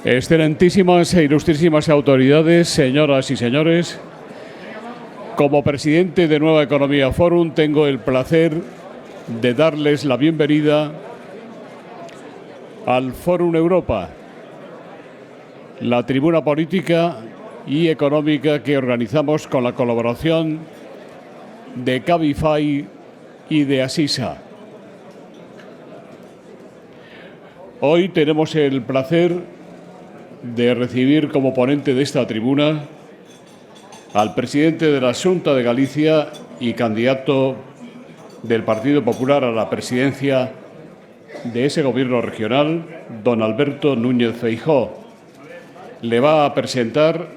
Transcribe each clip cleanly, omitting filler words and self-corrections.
Excelentísimas e ilustrísimas autoridades, señoras y señores, como presidente de Nueva Economía Forum tengo el placer de darles la bienvenida al Forum Europa, la tribuna política y económica que organizamos con la colaboración de Cabify y de Asisa. Hoy tenemos el placer de recibir como ponente de esta tribuna al presidente de la Xunta de Galicia y candidato del Partido Popular a la presidencia de ese gobierno regional, don Alberto Núñez Feijóo. Le va a presentar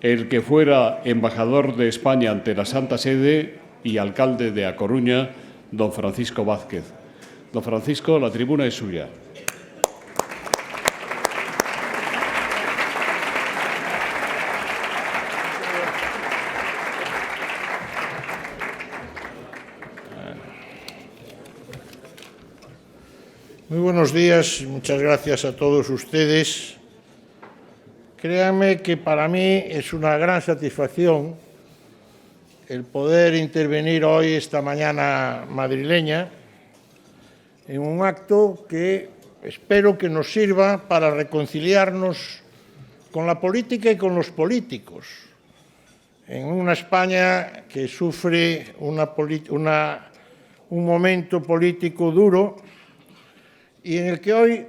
el que fuera embajador de España ante la Santa Sede y alcalde de A Coruña, don Francisco Vázquez. Don Francisco, la tribuna es suya. Muy buenos días y muchas gracias a todos ustedes. Créanme que para mí es una gran satisfacción el poder intervenir hoy, esta mañana madrileña, en un acto que espero que nos sirva para reconciliarnos con la política y con los políticos. En una España que sufre un momento político duro, y en el que hoy,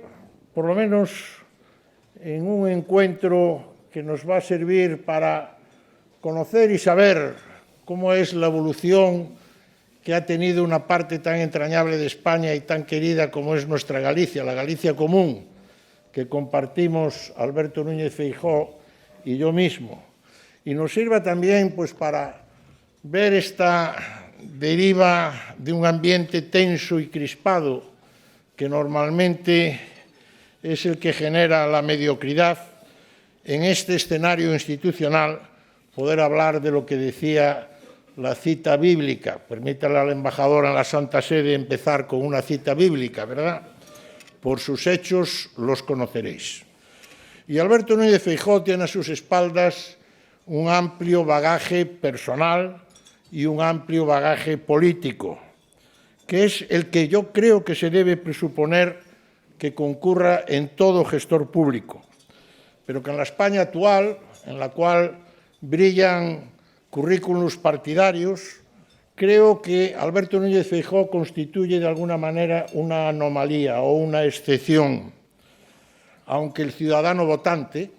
por lo menos en un encuentro que nos va a servir para conocer y saber cómo es la evolución que ha tenido una parte tan entrañable de España y tan querida como es nuestra Galicia, la Galicia común, que compartimos Alberto Núñez Feijóo y yo mismo. Y nos sirva también pues, para ver esta deriva de un ambiente tenso y crispado que normalmente es el que genera la mediocridad, en este escenario institucional poder hablar de lo que decía la cita bíblica. Permítale al embajador en la Santa Sede empezar con una cita bíblica, ¿verdad? Por sus hechos los conoceréis. Y Alberto Núñez Feijóo tiene a sus espaldas un amplio bagaje personal y un amplio bagaje político, que es el que yo creo que se debe presuponer que concurra en todo gestor público, pero que en la España actual, en la cual brillan currículos partidarios, creo que Alberto Núñez Feijóo constituye de alguna manera una anomalía o una excepción, aunque el ciudadano votante,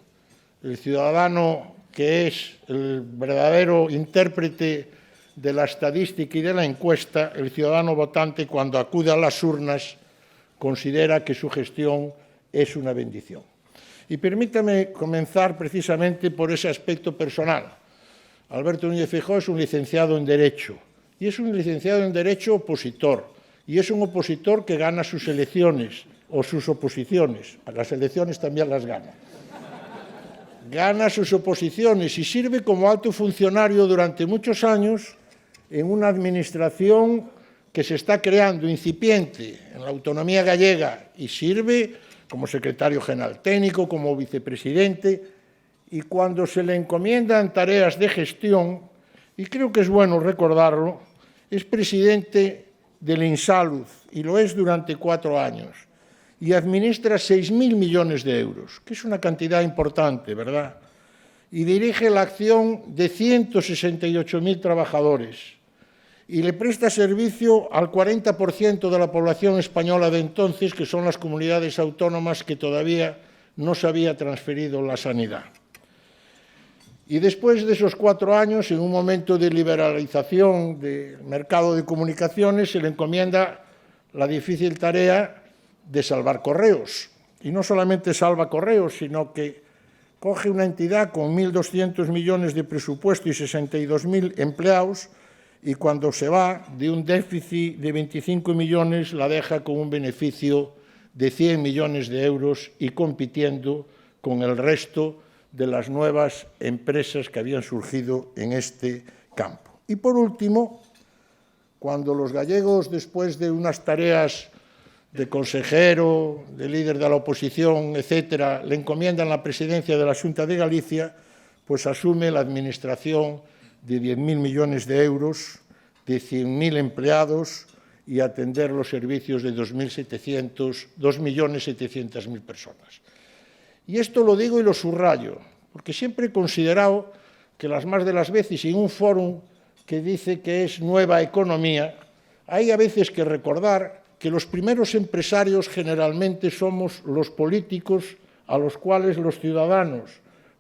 el ciudadano que es el verdadero intérprete de la estadística y de la encuesta, el ciudadano votante, cuando acude a las urnas, considera que su gestión es una bendición. Y permítame comenzar precisamente por ese aspecto personal. Alberto Núñez Feijóo es un licenciado en Derecho, y es un licenciado en Derecho opositor, y es un opositor que gana sus elecciones o sus oposiciones. A las elecciones también las gana. Gana sus oposiciones y sirve como alto funcionario durante muchos años en una administración que se está creando incipiente en la autonomía gallega y sirve como secretario general técnico, como vicepresidente, y cuando se le encomiendan tareas de gestión, y creo que es bueno recordarlo, es presidente del Insalud, y lo es durante 4 años, y administra 6.000 millones de euros, que es una cantidad importante, ¿verdad? Y dirige la acción de 168.000 trabajadores, y le presta servicio al 40% de la población española de entonces, que son las comunidades autónomas que todavía no se había transferido la sanidad. Y después de esos 4 años, en un momento de liberalización del mercado de comunicaciones, se le encomienda la difícil tarea de salvar Correos. Y no solamente salva Correos, sino que coge una entidad con 1.200 millones de presupuesto y 62.000 empleados, y cuando se va de un déficit de 25 millones la deja con un beneficio de 100 millones de euros y compitiendo con el resto de las nuevas empresas que habían surgido en este campo. Y por último, cuando los gallegos, después de unas tareas de consejero, de líder de la oposición, etcétera, le encomiendan la presidencia de la Xunta de Galicia, pues asume la administración de 10.000 millones de euros, de 100.000 empleados y atender los servicios de 2.700.000 personas. Y esto lo digo y lo subrayo, porque siempre he considerado que las más de las veces en un fórum que dice que es nueva economía, hay a veces que recordar que los primeros empresarios generalmente somos los políticos a los cuales los ciudadanos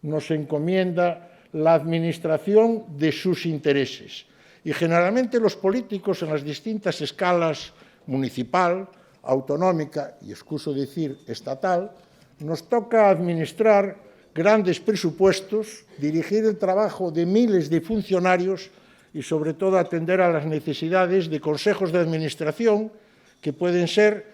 nos encomienda la administración de sus intereses. Y generalmente los políticos en las distintas escalas municipal, autonómica y, excuso decir, estatal, nos toca administrar grandes presupuestos, dirigir el trabajo de miles de funcionarios y, sobre todo, atender a las necesidades de consejos de administración que pueden ser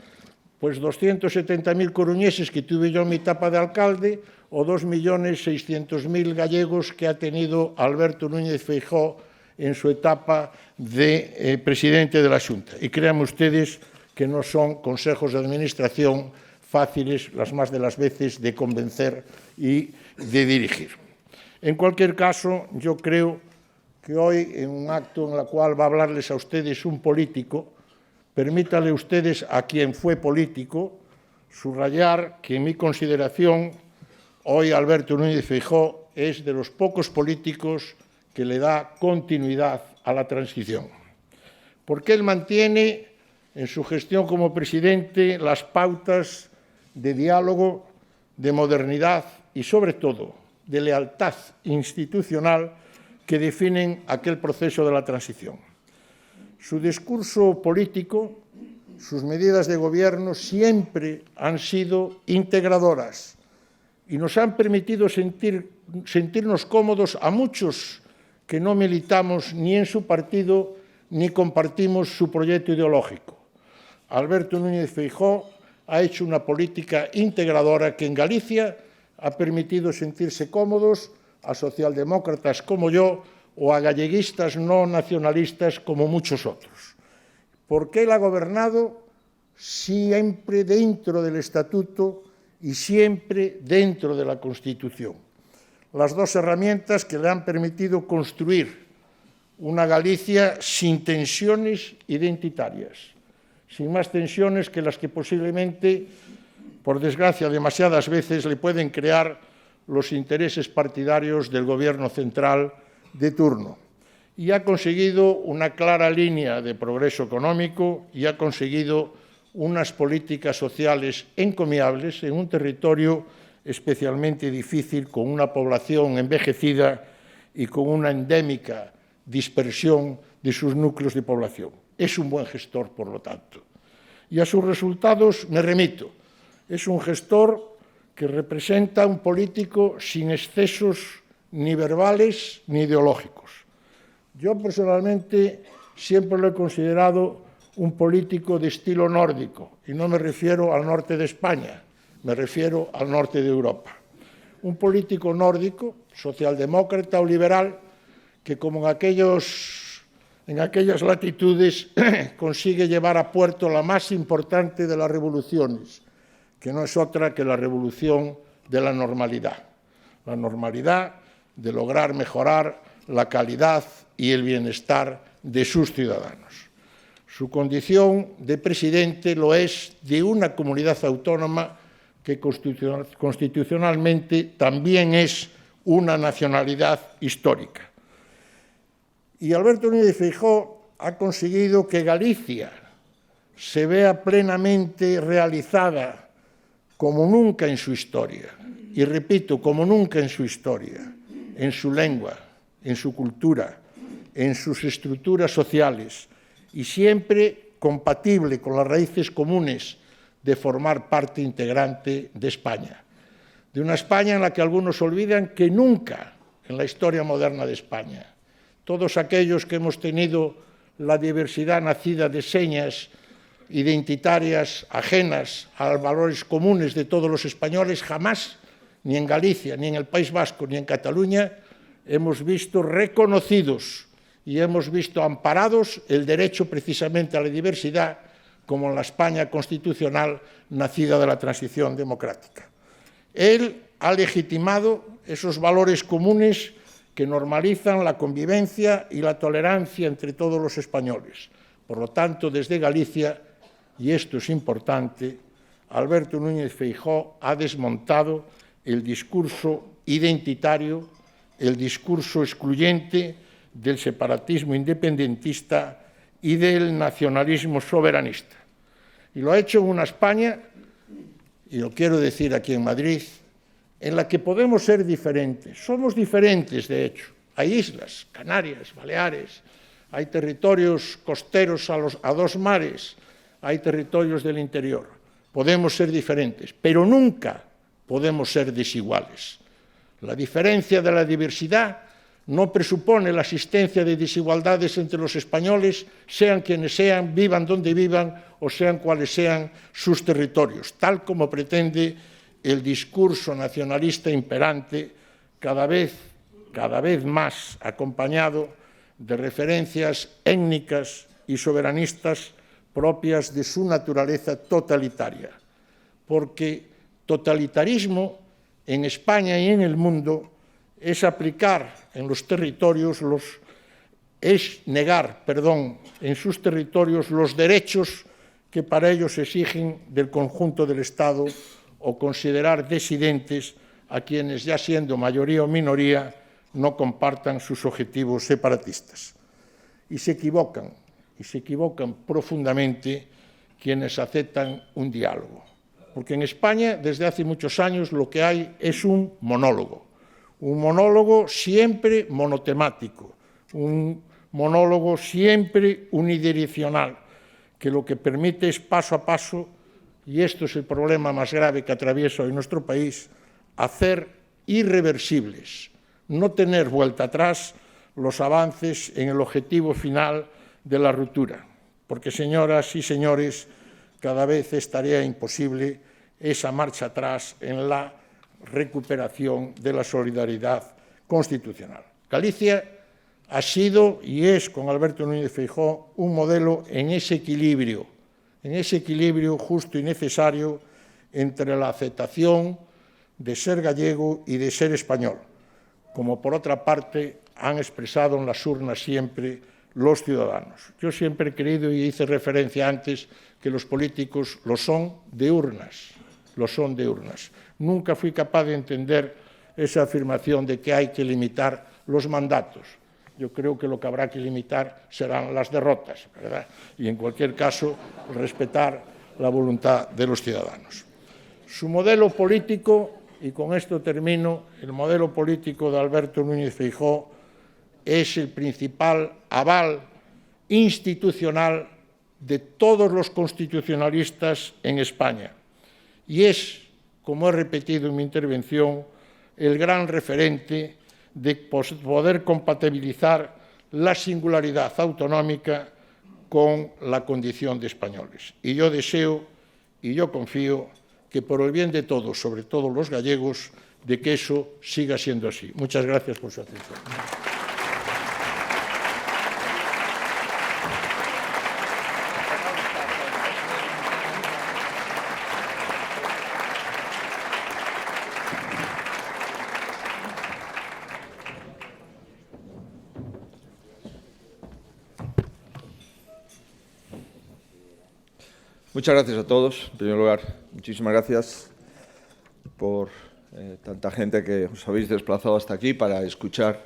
pues 270.000 coruñeses que tuve yo en mi etapa de alcalde o 2.600.000 gallegos que ha tenido Alberto Núñez Feijóo en su etapa de presidente de la Xunta. Y créanme ustedes que no son consejos de administración fáciles las más de las veces de convencer y de dirigir. En cualquier caso, yo creo que hoy, en un acto en el cual va a hablarles a ustedes un político, permítanle ustedes a quien fue político subrayar que en mi consideración hoy Alberto Núñez Feijóo es de los pocos políticos que le da continuidad a la transición, porque él mantiene en su gestión como presidente las pautas de diálogo, de modernidad y, sobre todo, de lealtad institucional que definen aquel proceso de la transición. Su discurso político, sus medidas de gobierno siempre han sido integradoras y nos han permitido sentirnos cómodos a muchos que no militamos ni en su partido ni compartimos su proyecto ideológico. Alberto Núñez Feijóo ha hecho una política integradora que en Galicia ha permitido sentirse cómodos a socialdemócratas como yo o a galleguistas no nacionalistas como muchos otros. Porque él ha gobernado siempre dentro del Estatuto y siempre dentro de la Constitución. Las dos herramientas que le han permitido construir una Galicia sin tensiones identitarias, sin más tensiones que las que posiblemente, por desgracia, demasiadas veces le pueden crear los intereses partidarios del Gobierno central de turno. Y ha conseguido una clara línea de progreso económico y ha conseguido unas políticas sociales encomiables en un territorio especialmente difícil, con una población envejecida y con una endémica dispersión de sus núcleos de población. Es un buen gestor, por lo tanto. Y a sus resultados me remito. Es un gestor que representa un político sin excesos ni verbales ni ideológicos. Yo personalmente siempre lo he considerado un político de estilo nórdico, y no me refiero al norte de España, me refiero al norte de Europa. Un político nórdico, socialdemócrata o liberal, que como en aquellas latitudes consigue llevar a puerto la más importante de las revoluciones, que no es otra que la revolución de la normalidad de lograr mejorar la calidad y el bienestar de sus ciudadanos. Su condición de presidente lo es de una comunidad autónoma que constitucionalmente también es una nacionalidad histórica. Y Alberto Núñez Feijóo ha conseguido que Galicia se vea plenamente realizada como nunca en su historia. Y repito, como nunca en su historia, en su lengua, en su cultura, en sus estructuras sociales, y siempre compatible con las raíces comunes de formar parte integrante de España. De una España en la que algunos olvidan que nunca en la historia moderna de España, todos aquellos que hemos tenido la diversidad nacida de señas identitarias ajenas a los valores comunes de todos los españoles, jamás, ni en Galicia, ni en el País Vasco, ni en Cataluña, hemos visto reconocidos y hemos visto amparados el derecho precisamente a la diversidad como en la España constitucional nacida de la transición democrática. Él ha legitimado esos valores comunes que normalizan la convivencia y la tolerancia entre todos los españoles. Por lo tanto, desde Galicia, y esto es importante, Alberto Núñez Feijóo ha desmontado el discurso identitario, el discurso excluyente del separatismo independentista y del nacionalismo soberanista. Y lo ha hecho en una España, y lo quiero decir aquí en Madrid, en la que podemos ser diferentes. Somos diferentes, de hecho. Hay islas, Canarias, Baleares, hay territorios costeros a dos mares, hay territorios del interior. Podemos ser diferentes, pero nunca podemos ser desiguales. La diferencia de la diversidad no presupone la existencia de desigualdades entre los españoles, sean quienes sean, vivan donde vivan o sean cuales sean sus territorios, tal como pretende el discurso nacionalista imperante, cada vez más acompañado de referencias étnicas y soberanistas propias de su naturaleza totalitaria. Porque totalitarismo en España y en el mundo es aplicar en los territorios negar en sus territorios los derechos que para ellos exigen del conjunto del Estado o considerar disidentes a quienes, ya siendo mayoría o minoría, no compartan sus objetivos separatistas. Y se equivocan profundamente quienes aceptan un diálogo. Porque en España, desde hace muchos años, lo que hay es un monólogo siempre monotemático, un monólogo siempre unidireccional, que lo que permite es paso a paso, y esto es el problema más grave que atraviesa hoy nuestro país, hacer irreversibles, no tener vuelta atrás los avances en el objetivo final de la ruptura. Porque, señoras y señores, cada vez es tarea imposible esa marcha atrás en la recuperación de la solidaridad constitucional. Galicia ha sido y es, con Alberto Núñez Feijóo, un modelo en ese equilibrio justo y necesario entre la aceptación de ser gallego y de ser español, como por otra parte han expresado en las urnas siempre los ciudadanos. Yo siempre he creído, y hice referencia antes, que los políticos lo son de urnas. Nunca fui capaz de entender esa afirmación de que hay que limitar los mandatos. Yo creo que lo que habrá que limitar serán las derrotas, ¿verdad? Y en cualquier caso, respetar la voluntad de los ciudadanos. Su modelo político, y con esto termino, el modelo político de Alberto Núñez Feijóo es el principal aval institucional de todos los constitucionalistas en España. Y es, como he repetido en mi intervención, el gran referente de poder compatibilizar la singularidad autonómica con la condición de españoles. Y yo deseo y yo confío que por el bien de todos, sobre todo los gallegos, de que eso siga siendo así. Muchas gracias por su atención. Muchas gracias a todos. En primer lugar, muchísimas gracias por tanta gente que os habéis desplazado hasta aquí para escuchar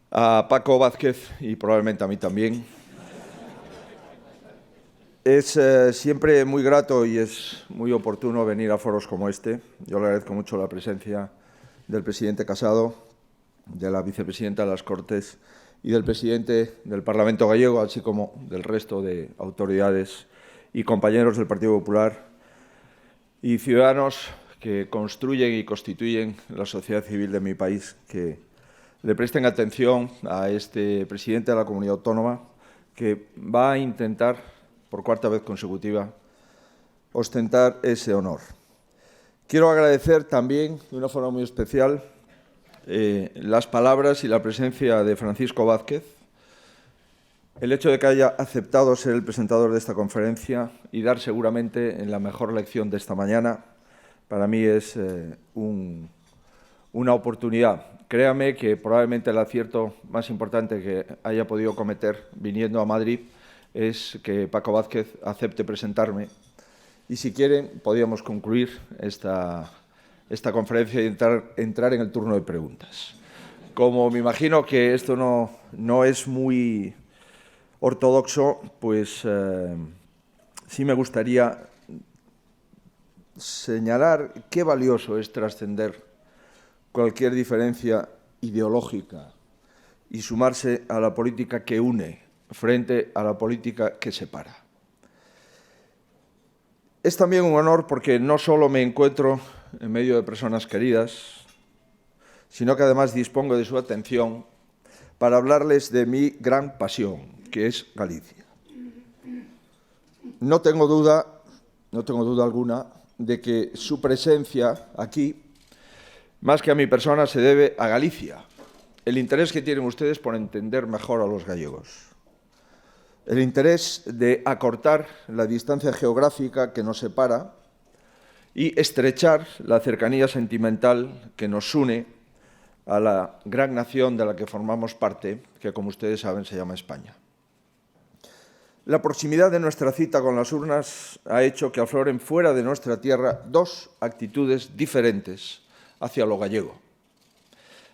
a Paco Vázquez y probablemente a mí también. Es siempre muy grato y es muy oportuno venir a foros como este. Yo le agradezco mucho la presencia del presidente Casado, de la vicepresidenta de las Cortes y del presidente del Parlamento gallego, así como del resto de autoridades y compañeros del Partido Popular y ciudadanos que construyen y constituyen la sociedad civil de mi país, que le presten atención a este presidente de la comunidad autónoma que va a intentar, por cuarta vez consecutiva, ostentar ese honor. Quiero agradecer también, de una forma muy especial, las palabras y la presencia de Francisco Vázquez, El hecho de que haya aceptado ser el presentador de esta conferencia y dar seguramente en la mejor lección de esta mañana, para mí es una oportunidad. Créame que probablemente el acierto más importante que haya podido cometer viniendo a Madrid es que Paco Vázquez acepte presentarme. Y si quieren, podríamos concluir esta conferencia y entrar en el turno de preguntas. Como me imagino que esto no es muy ortodoxo, pues sí me gustaría señalar qué valioso es trascender cualquier diferencia ideológica y sumarse a la política que une frente a la política que separa. Es también un honor porque no solo me encuentro en medio de personas queridas, sino que además dispongo de su atención para hablarles de mi gran pasión, que es Galicia. No tengo duda alguna de que su presencia aquí, más que a mi persona, se debe a Galicia, el interés que tienen ustedes por entender mejor a los gallegos, el interés de acortar la distancia geográfica que nos separa y estrechar la cercanía sentimental que nos une a la gran nación de la que formamos parte, que, como ustedes saben, se llama España. La proximidad de nuestra cita con las urnas ha hecho que afloren fuera de nuestra tierra dos actitudes diferentes hacia lo gallego.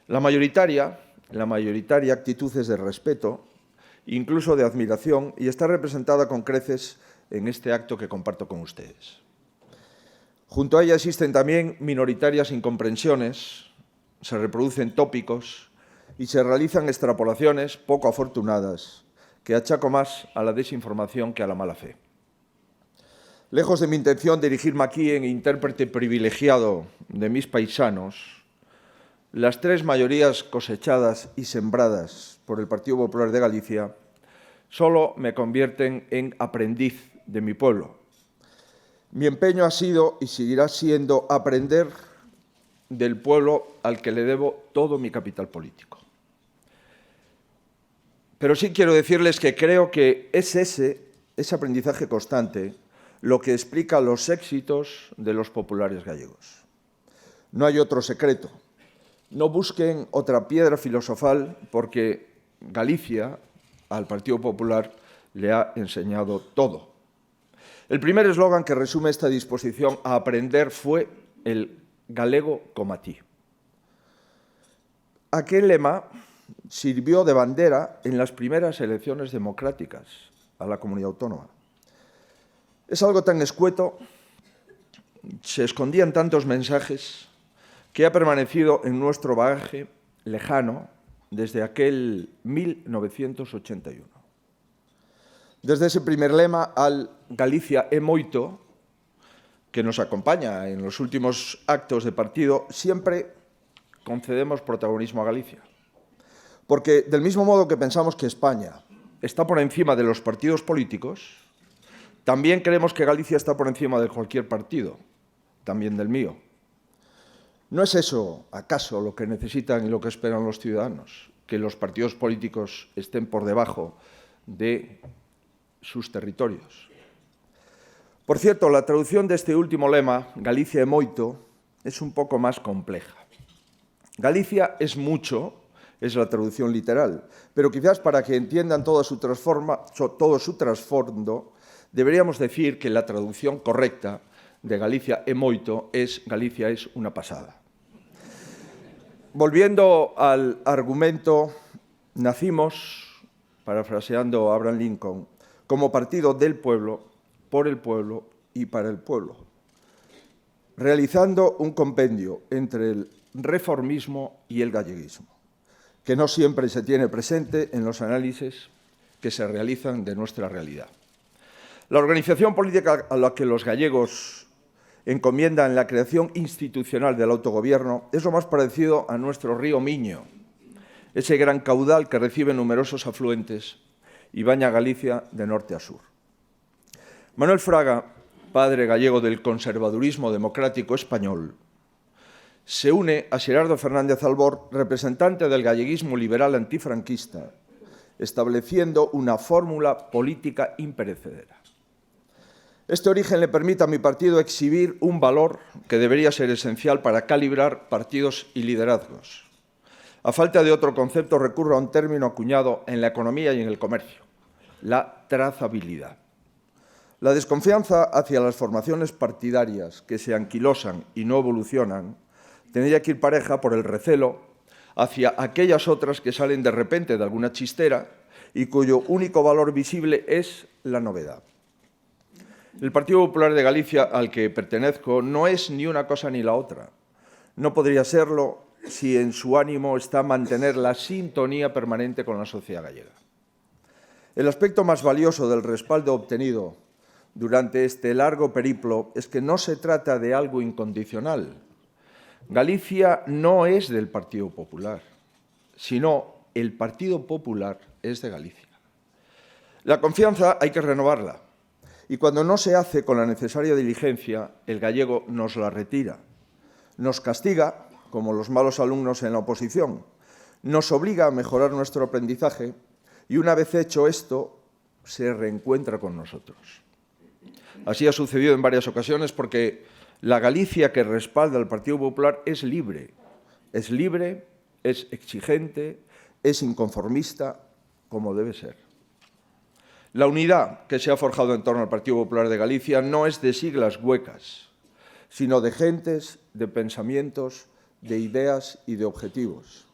La mayoritaria actitud es de respeto, incluso de admiración, y está representada con creces en este acto que comparto con ustedes. Junto a ella existen también minoritarias incomprensiones, se reproducen tópicos y se realizan extrapolaciones poco afortunadas que achaco más a la desinformación que a la mala fe. Lejos de mi intención de dirigirme aquí en intérprete privilegiado de mis paisanos, las tres mayorías cosechadas y sembradas por el Partido Popular de Galicia solo me convierten en aprendiz de mi pueblo. Mi empeño ha sido y seguirá siendo aprender del pueblo al que le debo todo mi capital político. Pero sí quiero decirles que creo que es ese aprendizaje constante lo que explica los éxitos de los populares gallegos. No hay otro secreto. No busquen otra piedra filosofal porque Galicia al Partido Popular le ha enseñado todo. El primer eslogan que resume esta disposición a aprender fue el galego coma ti. Aquel lema sirvió de bandera en las primeras elecciones democráticas a la comunidad autónoma. Es algo tan escueto, se escondían tantos mensajes, que ha permanecido en nuestro bagaje lejano desde aquel 1981. Desde ese primer lema al Galicia é moito, que nos acompaña en los últimos actos de partido, siempre concedemos protagonismo a Galicia. Porque del mismo modo que pensamos que España está por encima de los partidos políticos, también creemos que Galicia está por encima de cualquier partido, también del mío. ¿No es eso, acaso, lo que necesitan y lo que esperan los ciudadanos? Que los partidos políticos estén por debajo de sus territorios. Por cierto, la traducción de este último lema, Galicia é moito, es un poco más compleja. Galicia es mucho, es la traducción literal, pero quizás para que entiendan todo su trasfondo, deberíamos decir que la traducción correcta de Galicia é moito es Galicia es una pasada. Volviendo al argumento, nacimos, parafraseando a Abraham Lincoln, como partido del pueblo, por el pueblo y para el pueblo, realizando un compendio entre el reformismo y el galleguismo, que no siempre se tiene presente en los análisis que se realizan de nuestra realidad. La organización política a la que los gallegos encomiendan la creación institucional del autogobierno es lo más parecido a nuestro río Miño, ese gran caudal que recibe numerosos afluentes y baña Galicia de norte a sur. Manuel Fraga, padre gallego del conservadurismo democrático español, se une a Xerardo Fernández Albor, representante del galleguismo liberal antifranquista, estableciendo una fórmula política imperecedera. Este origen le permite a mi partido exhibir un valor que debería ser esencial para calibrar partidos y liderazgos. A falta de otro concepto, recurro a un término acuñado en la economía y en el comercio: la trazabilidad. La desconfianza hacia las formaciones partidarias que se anquilosan y no evolucionan tendría que ir pareja por el recelo hacia aquellas otras que salen de repente de alguna chistera y cuyo único valor visible es la novedad. El Partido Popular de Galicia, al que pertenezco, no es ni una cosa ni la otra. No podría serlo si en su ánimo está mantener la sintonía permanente con la sociedad gallega. El aspecto más valioso del respaldo obtenido durante este largo periplo es que no se trata de algo incondicional. Galicia no es del Partido Popular, sino el Partido Popular es de Galicia. La confianza hay que renovarla, y cuando no se hace con la necesaria diligencia, el gallego nos la retira, nos castiga, como los malos alumnos en la oposición, nos obliga a mejorar nuestro aprendizaje y una vez hecho esto, se reencuentra con nosotros. Así ha sucedido en varias ocasiones porque la Galicia que respalda al Partido Popular es libre, es exigente, es inconformista, como debe ser. La unidad que se ha forjado en torno al Partido Popular de Galicia no es de siglas huecas, sino de gentes, de pensamientos, de ideas y de objetivos.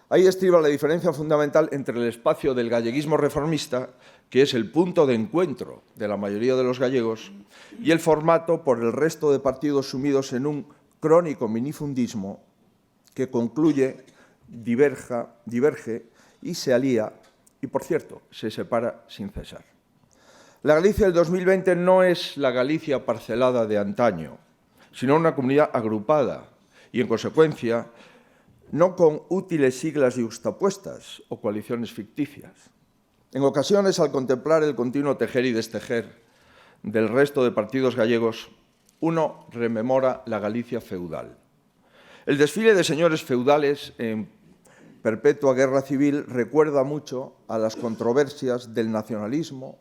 Ahí estriba la diferencia fundamental entre el espacio del galleguismo reformista, que es el punto de encuentro de la mayoría de los gallegos, y el formato por el resto de partidos sumidos en un crónico minifundismo que concluye, diverge y se alía y, por cierto, se separa sin cesar. La Galicia del 2020 no es la Galicia parcelada de antaño, sino una comunidad agrupada y, en consecuencia, no con útiles siglas yuxtapuestas o coaliciones ficticias. En ocasiones, al contemplar el continuo tejer y destejer del resto de partidos gallegos, uno rememora la Galicia feudal. El desfile de señores feudales en perpetua guerra civil recuerda mucho a las controversias del nacionalismo,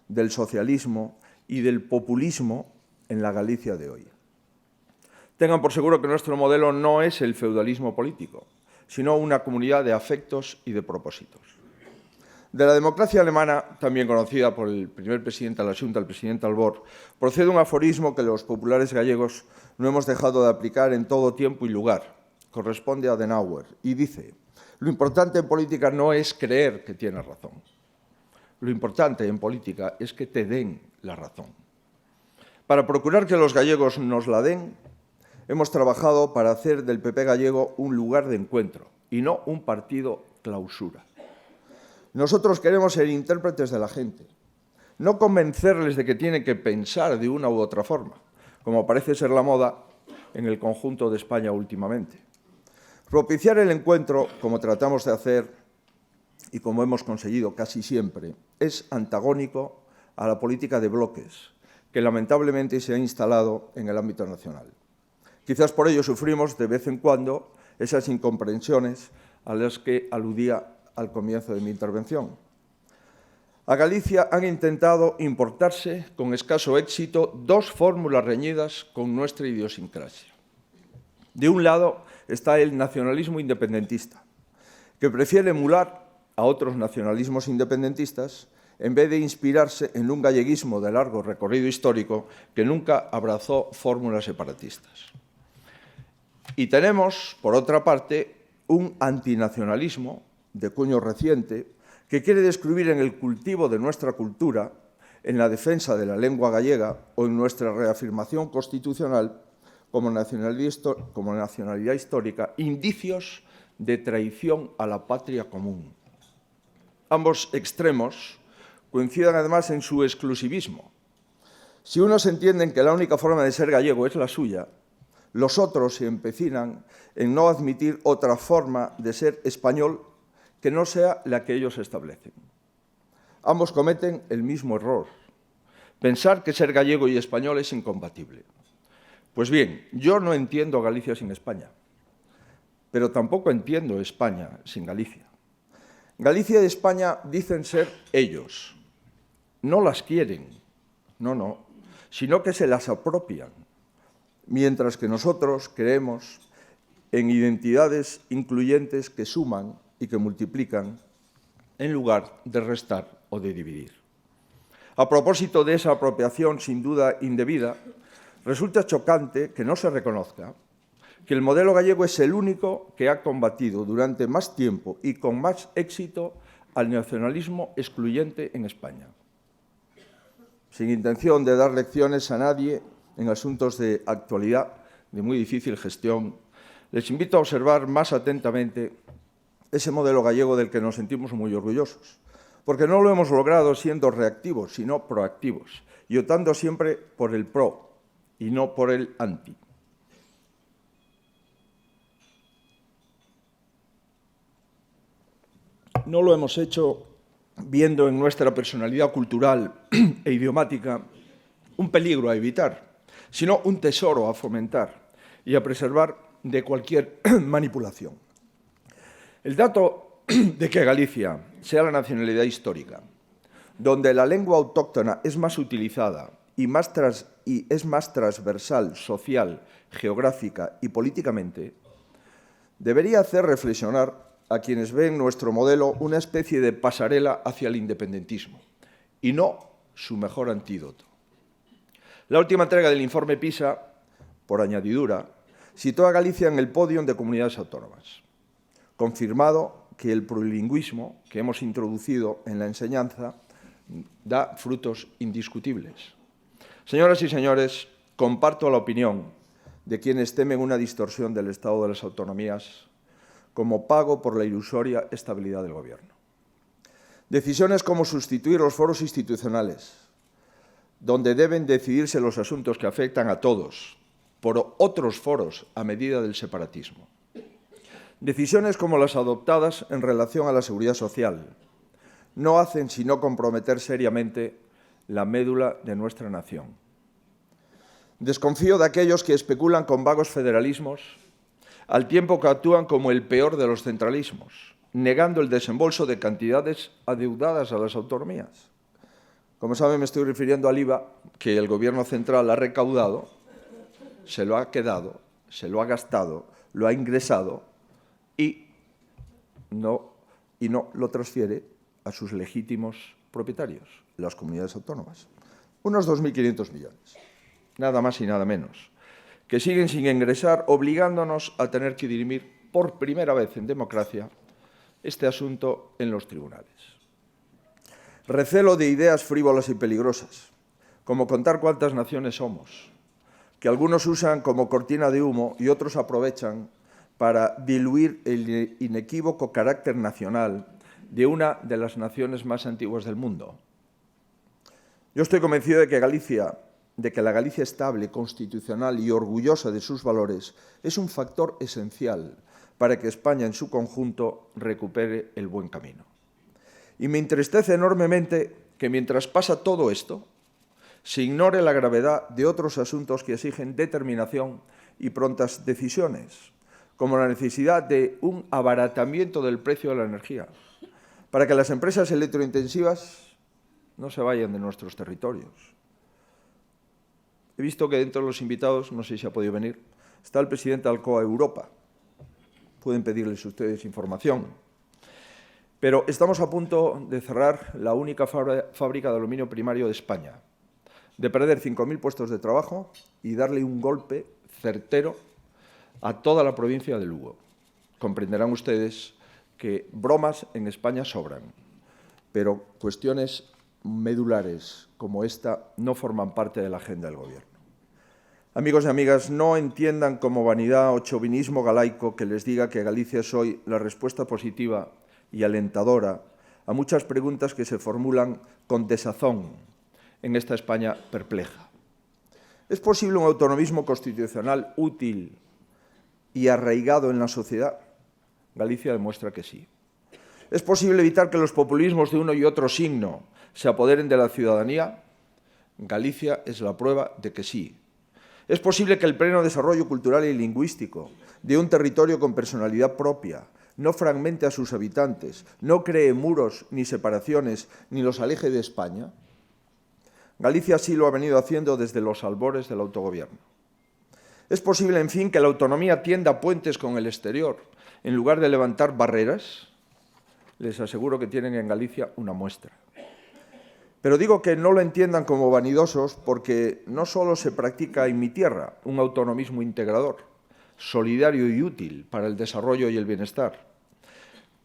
del socialismo y del populismo en la Galicia de hoy. Tengan por seguro que nuestro modelo no es el feudalismo político, sino una comunidad de afectos y de propósitos. De la democracia alemana, también conocida por el primer presidente de la Xunta, el presidente Albor, procede un aforismo que los populares gallegos no hemos dejado de aplicar en todo tiempo y lugar. Corresponde a Adenauer y dice: lo importante en política no es creer que tienes razón. Lo importante en política es que te den la razón. Para procurar que los gallegos nos la den, hemos trabajado para hacer del PP gallego un lugar de encuentro y no un partido clausura. Nosotros queremos ser intérpretes de la gente, no convencerles de que tienen que pensar de una u otra forma, como parece ser la moda en el conjunto de España últimamente. Propiciar el encuentro, como tratamos de hacer y como hemos conseguido casi siempre, es antagónico a la política de bloques, que lamentablemente se ha instalado en el ámbito nacional. Quizás por ello sufrimos de vez en cuando esas incomprensiones a las que aludía al comienzo de mi intervención. A Galicia han intentado importarse con escaso éxito dos fórmulas reñidas con nuestra idiosincrasia. De un lado está el nacionalismo independentista, que prefiere emular a otros nacionalismos independentistas en vez de inspirarse en un galleguismo de largo recorrido histórico que nunca abrazó fórmulas separatistas. Y tenemos, por otra parte, un antinacionalismo de cuño reciente que quiere describir en el cultivo de nuestra cultura, en la defensa de la lengua gallega o en nuestra reafirmación constitucional como nacionalidad histórica, indicios de traición a la patria común. Ambos extremos coinciden además en su exclusivismo. Si unos entienden que la única forma de ser gallego es la suya, los otros se empecinan en no admitir otra forma de ser español que no sea la que ellos establecen. Ambos cometen el mismo error: pensar que ser gallego y español es incompatible. Pues bien, yo no entiendo Galicia sin España, pero tampoco entiendo España sin Galicia. Galicia y España dicen ser ellos. No las quieren, no, sino que se las apropian, mientras que nosotros creemos en identidades incluyentes que suman y que multiplican en lugar de restar o de dividir. A propósito de esa apropiación sin duda indebida, resulta chocante que no se reconozca que el modelo gallego es el único que ha combatido durante más tiempo y con más éxito al nacionalismo excluyente en España. Sin intención de dar lecciones a nadie en asuntos de actualidad de muy difícil gestión, les invito a observar más atentamente ese modelo gallego del que nos sentimos muy orgullosos, porque no lo hemos logrado siendo reactivos, sino proactivos, y optando siempre por el pro y no por el anti. No lo hemos hecho viendo en nuestra personalidad cultural e idiomática un peligro a evitar, sino un tesoro a fomentar y a preservar de cualquier manipulación. El dato de que Galicia sea la nacionalidad histórica, donde la lengua autóctona es más utilizada y es más transversal, social, geográfica y políticamente, debería hacer reflexionar a quienes ven nuestro modelo una especie de pasarela hacia el independentismo y no su mejor antídoto. La última entrega del informe PISA, por añadidura, situó a Galicia en el podio de comunidades autónomas, confirmado que el plurilingüismo que hemos introducido en la enseñanza da frutos indiscutibles. Señoras y señores, comparto la opinión de quienes temen una distorsión del Estado de las autonomías como pago por la ilusoria estabilidad del Gobierno. Decisiones como sustituir los foros institucionales, donde deben decidirse los asuntos que afectan a todos, por otros foros a medida del separatismo. Decisiones como las adoptadas en relación a la seguridad social no hacen sino comprometer seriamente la médula de nuestra nación. Desconfío de aquellos que especulan con vagos federalismos al tiempo que actúan como el peor de los centralismos, negando el desembolso de cantidades adeudadas a las autonomías. Como saben, me estoy refiriendo al IVA que el Gobierno central ha recaudado, se lo ha quedado, se lo ha gastado, lo ha ingresado y no lo transfiere a sus legítimos propietarios, las comunidades autónomas. Unos 2.500 millones, nada más y nada menos, que siguen sin ingresar, obligándonos a tener que dirimir por primera vez en democracia este asunto en los tribunales. Recelo de ideas frívolas y peligrosas, como contar cuántas naciones somos, que algunos usan como cortina de humo y otros aprovechan para diluir el inequívoco carácter nacional de una de las naciones más antiguas del mundo. Yo estoy convencido de que la Galicia estable, constitucional y orgullosa de sus valores es un factor esencial para que España en su conjunto recupere el buen camino. Y me entristece enormemente que mientras pasa todo esto, se ignore la gravedad de otros asuntos que exigen determinación y prontas decisiones, como la necesidad de un abaratamiento del precio de la energía, para que las empresas electrointensivas no se vayan de nuestros territorios. He visto que dentro de los invitados, no sé si ha podido venir, está el presidente de Alcoa Europa. Pueden pedirles ustedes información. Pero estamos a punto de cerrar la única fábrica de aluminio primario de España, de perder 5.000 puestos de trabajo y darle un golpe certero a toda la provincia de Lugo. Comprenderán ustedes que bromas en España sobran, pero cuestiones medulares como esta no forman parte de la agenda del Gobierno. Amigos y amigas, no entiendan como vanidad o chauvinismo galaico que les diga que Galicia es hoy la respuesta positiva y alentadora a muchas preguntas que se formulan con desazón en esta España perpleja. ¿Es posible un autonomismo constitucional útil y arraigado en la sociedad? Galicia demuestra que sí. ¿Es posible evitar que los populismos de uno y otro signo se apoderen de la ciudadanía? Galicia es la prueba de que sí. ¿Es posible que el pleno desarrollo cultural y lingüístico de un territorio con personalidad propia no fragmente a sus habitantes, no cree muros ni separaciones, ni los aleje de España? Galicia sí lo ha venido haciendo desde los albores del autogobierno. ¿Es posible, en fin, que la autonomía tienda puentes con el exterior en lugar de levantar barreras? Les aseguro que tienen en Galicia una muestra. Pero digo que no lo entiendan como vanidosos porque no solo se practica en mi tierra un autonomismo integrador, solidario y útil para el desarrollo y el bienestar.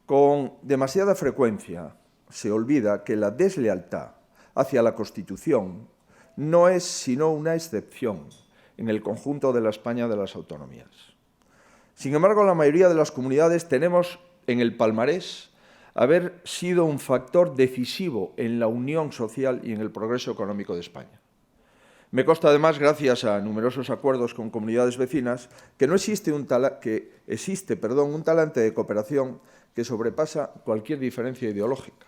Con demasiada frecuencia se olvida que la deslealtad hacia la Constitución no es sino una excepción en el conjunto de la España de las autonomías. Sin embargo, la mayoría de las comunidades tenemos en el palmarés haber sido un factor decisivo en la unión social y en el progreso económico de España. Me consta, además, gracias a numerosos acuerdos con comunidades vecinas, que existe un talante de cooperación que sobrepasa cualquier diferencia ideológica.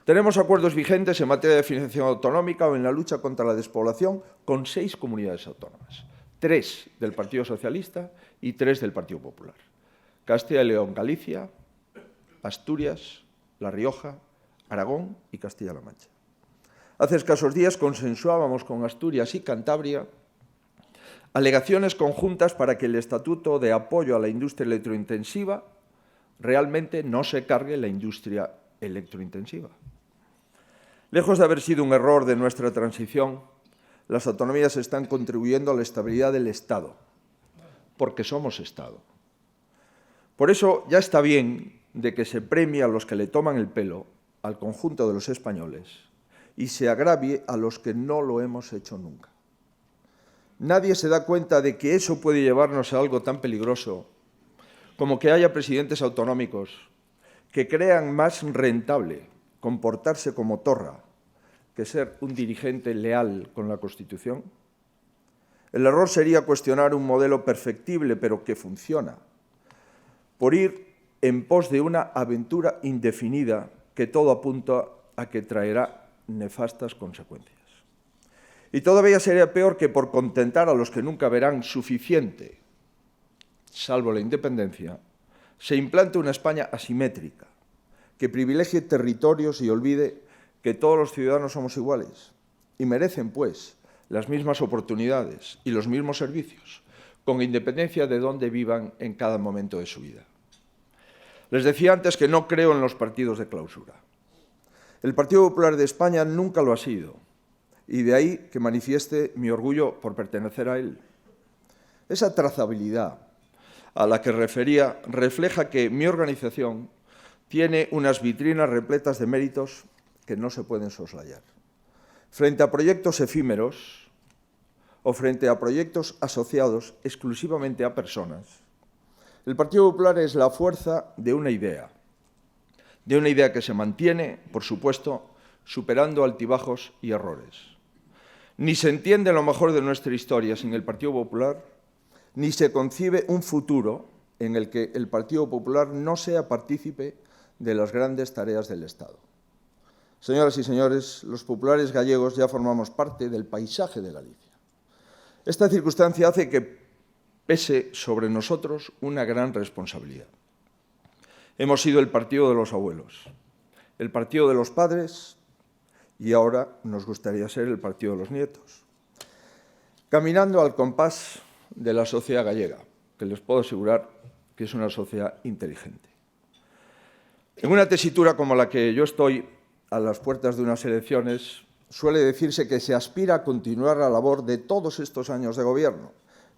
Tenemos acuerdos vigentes en materia de financiación autonómica o en la lucha contra la despoblación con 6 comunidades autónomas, 3 del Partido Socialista y 3 del Partido Popular. Castilla y León, Galicia, Asturias, La Rioja, Aragón y Castilla-La Mancha. Hace escasos días consensuábamos con Asturias y Cantabria alegaciones conjuntas para que el Estatuto de Apoyo a la Industria Electrointensiva realmente no se cargue la industria electrointensiva. Lejos de haber sido un error de nuestra transición, las autonomías están contribuyendo a la estabilidad del Estado, porque somos Estado. Por eso ya está bien de que se premie a los que le toman el pelo al conjunto de los españoles y se agravie a los que no lo hemos hecho nunca. Nadie se da cuenta de que eso puede llevarnos a algo tan peligroso como que haya presidentes autonómicos que crean más rentable comportarse como torra que ser un dirigente leal con la Constitución. El error sería cuestionar un modelo perfectible pero que funciona, por ir en pos de una aventura indefinida que todo apunta a que traerá nefastas consecuencias. Y todavía sería peor que por contentar a los que nunca verán suficiente, salvo la independencia, se implante una España asimétrica, que privilegie territorios y olvide que todos los ciudadanos somos iguales y merecen, pues, las mismas oportunidades y los mismos servicios, con independencia de dónde vivan en cada momento de su vida. Les decía antes que no creo en los partidos de clausura. El Partido Popular de España nunca lo ha sido, y de ahí que manifieste mi orgullo por pertenecer a él. Esa trazabilidad a la que refería refleja que mi organización tiene unas vitrinas repletas de méritos que no se pueden soslayar. Frente a proyectos efímeros o frente a proyectos asociados exclusivamente a personas, el Partido Popular es la fuerza de una idea que se mantiene, por supuesto, superando altibajos y errores. Ni se entiende lo mejor de nuestra historia sin el Partido Popular, ni se concibe un futuro en el que el Partido Popular no sea partícipe de las grandes tareas del Estado. Señoras y señores, los populares gallegos ya formamos parte del paisaje de Galicia. Esta circunstancia hace que pese sobre nosotros una gran responsabilidad. Hemos sido el partido de los abuelos, el partido de los padres y ahora nos gustaría ser el partido de los nietos. Caminando al compás de la sociedad gallega, que les puedo asegurar que es una sociedad inteligente. En una tesitura como la que yo estoy, a las puertas de unas elecciones, suele decirse que se aspira a continuar la labor de todos estos años de gobierno,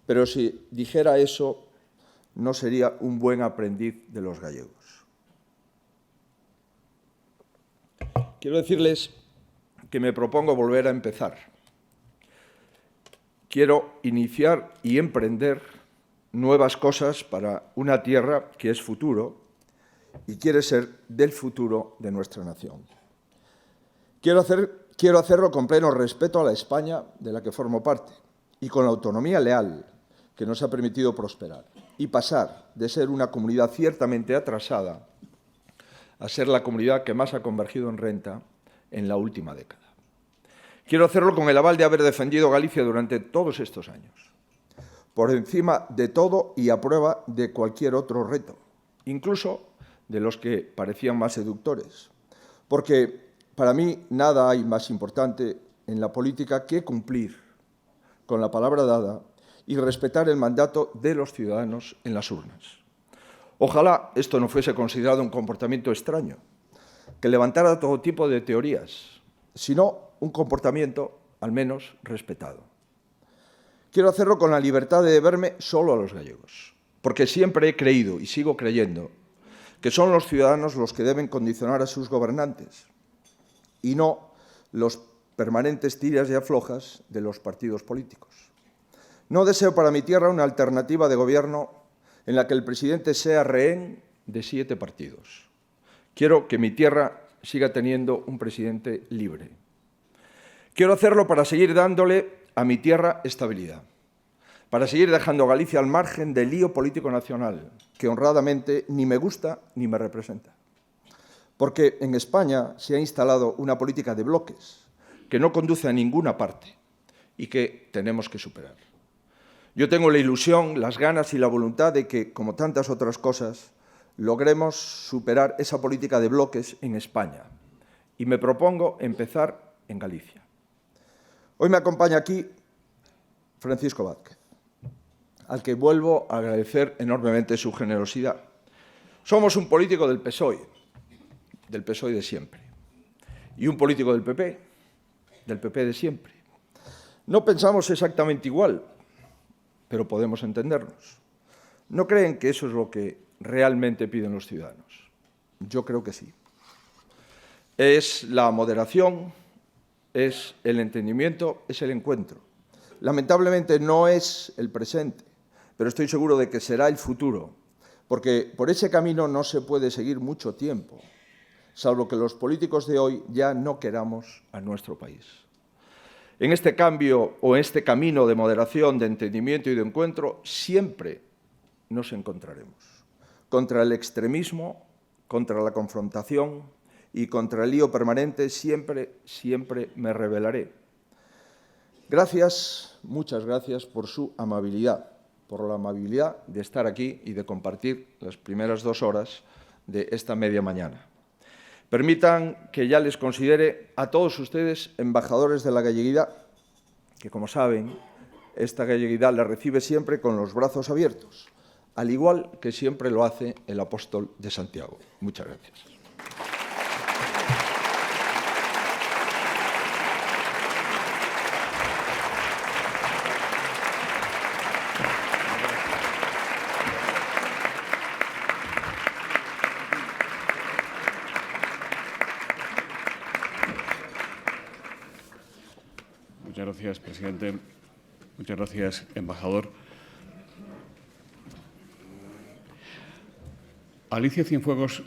pero si dijera eso, no sería un buen aprendiz de los gallegos. Quiero decirles que me propongo volver a empezar. Quiero iniciar y emprender nuevas cosas para una tierra que es futuro y quiere ser del futuro de nuestra nación. Quiero hacerlo con pleno respeto a la España de la que formo parte y con la autonomía leal que nos ha permitido prosperar y pasar de ser una comunidad ciertamente atrasada a ser la comunidad que más ha convergido en renta en la última década. Quiero hacerlo con el aval de haber defendido Galicia durante todos estos años, por encima de todo y a prueba de cualquier otro reto, incluso de los que parecían más seductores. Porque para mí nada hay más importante en la política que cumplir con la palabra dada y respetar el mandato de los ciudadanos en las urnas. Ojalá esto no fuese considerado un comportamiento extraño, que levantara todo tipo de teorías, sino un comportamiento, al menos, respetado. Quiero hacerlo con la libertad de deberme solo a los gallegos, porque siempre he creído y sigo creyendo que son los ciudadanos los que deben condicionar a sus gobernantes y no los permanentes tiras y aflojas de los partidos políticos. No deseo para mi tierra una alternativa de gobierno en la que el presidente sea rehén de 7 partidos. Quiero que mi tierra siga teniendo un presidente libre. Quiero hacerlo para seguir dándole a mi tierra estabilidad, para seguir dejando a Galicia al margen del lío político nacional, que honradamente ni me gusta ni me representa. Porque en España se ha instalado una política de bloques que no conduce a ninguna parte y que tenemos que superar. Yo tengo la ilusión, las ganas y la voluntad de que, como tantas otras cosas, logremos superar esa política de bloques en España. Y me propongo empezar en Galicia. Hoy me acompaña aquí Francisco Vázquez, al que vuelvo a agradecer enormemente su generosidad. Somos un político del PSOE de siempre, y un político del PP de siempre. No pensamos exactamente igual, pero podemos entendernos. ¿No creen que eso es lo que realmente piden los ciudadanos? Yo creo que sí. Es la moderación, es el entendimiento, es el encuentro. Lamentablemente no es el presente, pero estoy seguro de que será el futuro, porque por ese camino no se puede seguir mucho tiempo, salvo que los políticos de hoy ya no queramos a nuestro país. En este cambio o en este camino de moderación, de entendimiento y de encuentro, siempre nos encontraremos. Contra el extremismo, contra la confrontación y contra el lío permanente, siempre me rebelaré. Gracias, muchas gracias por su amabilidad, por la amabilidad de estar aquí y de compartir las primeras 2 horas de esta media mañana. Permitan que ya les considere a todos ustedes embajadores de la galleguidad, que, como saben, esta galleguidad la recibe siempre con los brazos abiertos, al igual que siempre lo hace el apóstol de Santiago. Muchas gracias. Muchas gracias, presidente. Muchas gracias, embajador. Alicia Cienfuegos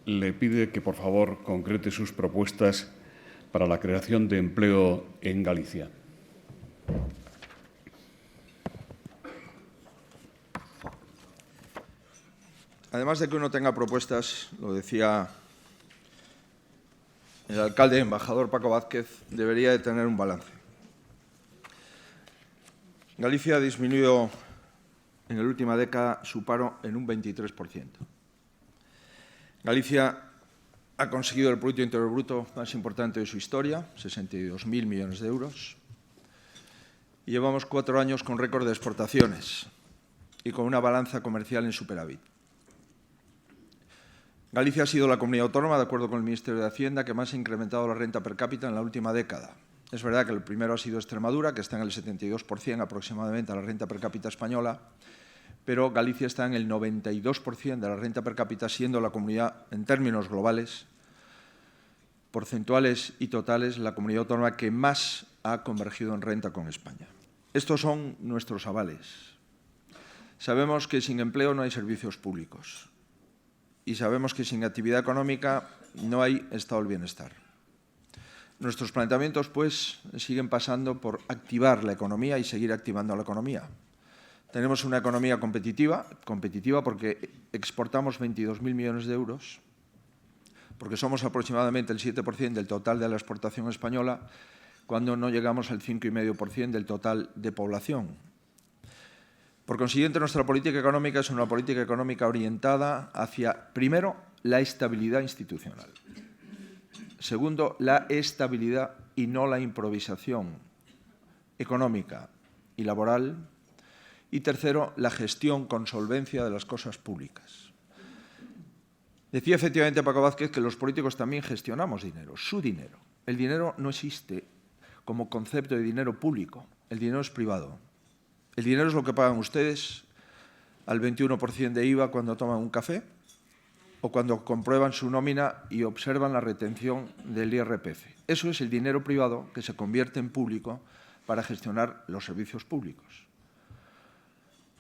le pide que, por favor, concrete sus propuestas para la creación de empleo en Galicia. Además de que uno tenga propuestas, lo decía el alcalde embajador Paco Vázquez, debería de tener un balance. Galicia ha disminuido en la última década su paro en un 23%. Galicia ha conseguido el Producto Interior Bruto más importante de su historia, 62.000 millones de euros, y llevamos 4 años con récord de exportaciones y con una balanza comercial en superávit. Galicia ha sido la comunidad autónoma, de acuerdo con el Ministerio de Hacienda, que más ha incrementado la renta per cápita en la última década. Es verdad que el primero ha sido Extremadura, que está en el 72% aproximadamente de la renta per cápita española, pero Galicia está en el 92% de la renta per cápita, siendo la comunidad, en términos globales, porcentuales y totales, la comunidad autónoma que más ha convergido en renta con España. Estos son nuestros avales. Sabemos que sin empleo no hay servicios públicos. Y sabemos que sin actividad económica no hay estado del bienestar. Nuestros planteamientos, pues, siguen pasando por activar la economía y seguir activando la economía. Tenemos una economía competitiva porque exportamos 22.000 millones de euros, porque somos aproximadamente el 7% del total de la exportación española, cuando no llegamos al 5,5% del total de población. Por consiguiente, nuestra política económica es una política económica orientada hacia, primero, la estabilidad institucional. Segundo, la estabilidad y no la improvisación económica y laboral. Y tercero, la gestión con solvencia de las cosas públicas. Decía efectivamente Paco Vázquez que los políticos también gestionamos dinero, su dinero. El dinero no existe como concepto de dinero público, el dinero es privado. El dinero es lo que pagan ustedes al 21% de IVA cuando toman un café o cuando comprueban su nómina y observan la retención del IRPF. Eso es el dinero privado que se convierte en público para gestionar los servicios públicos.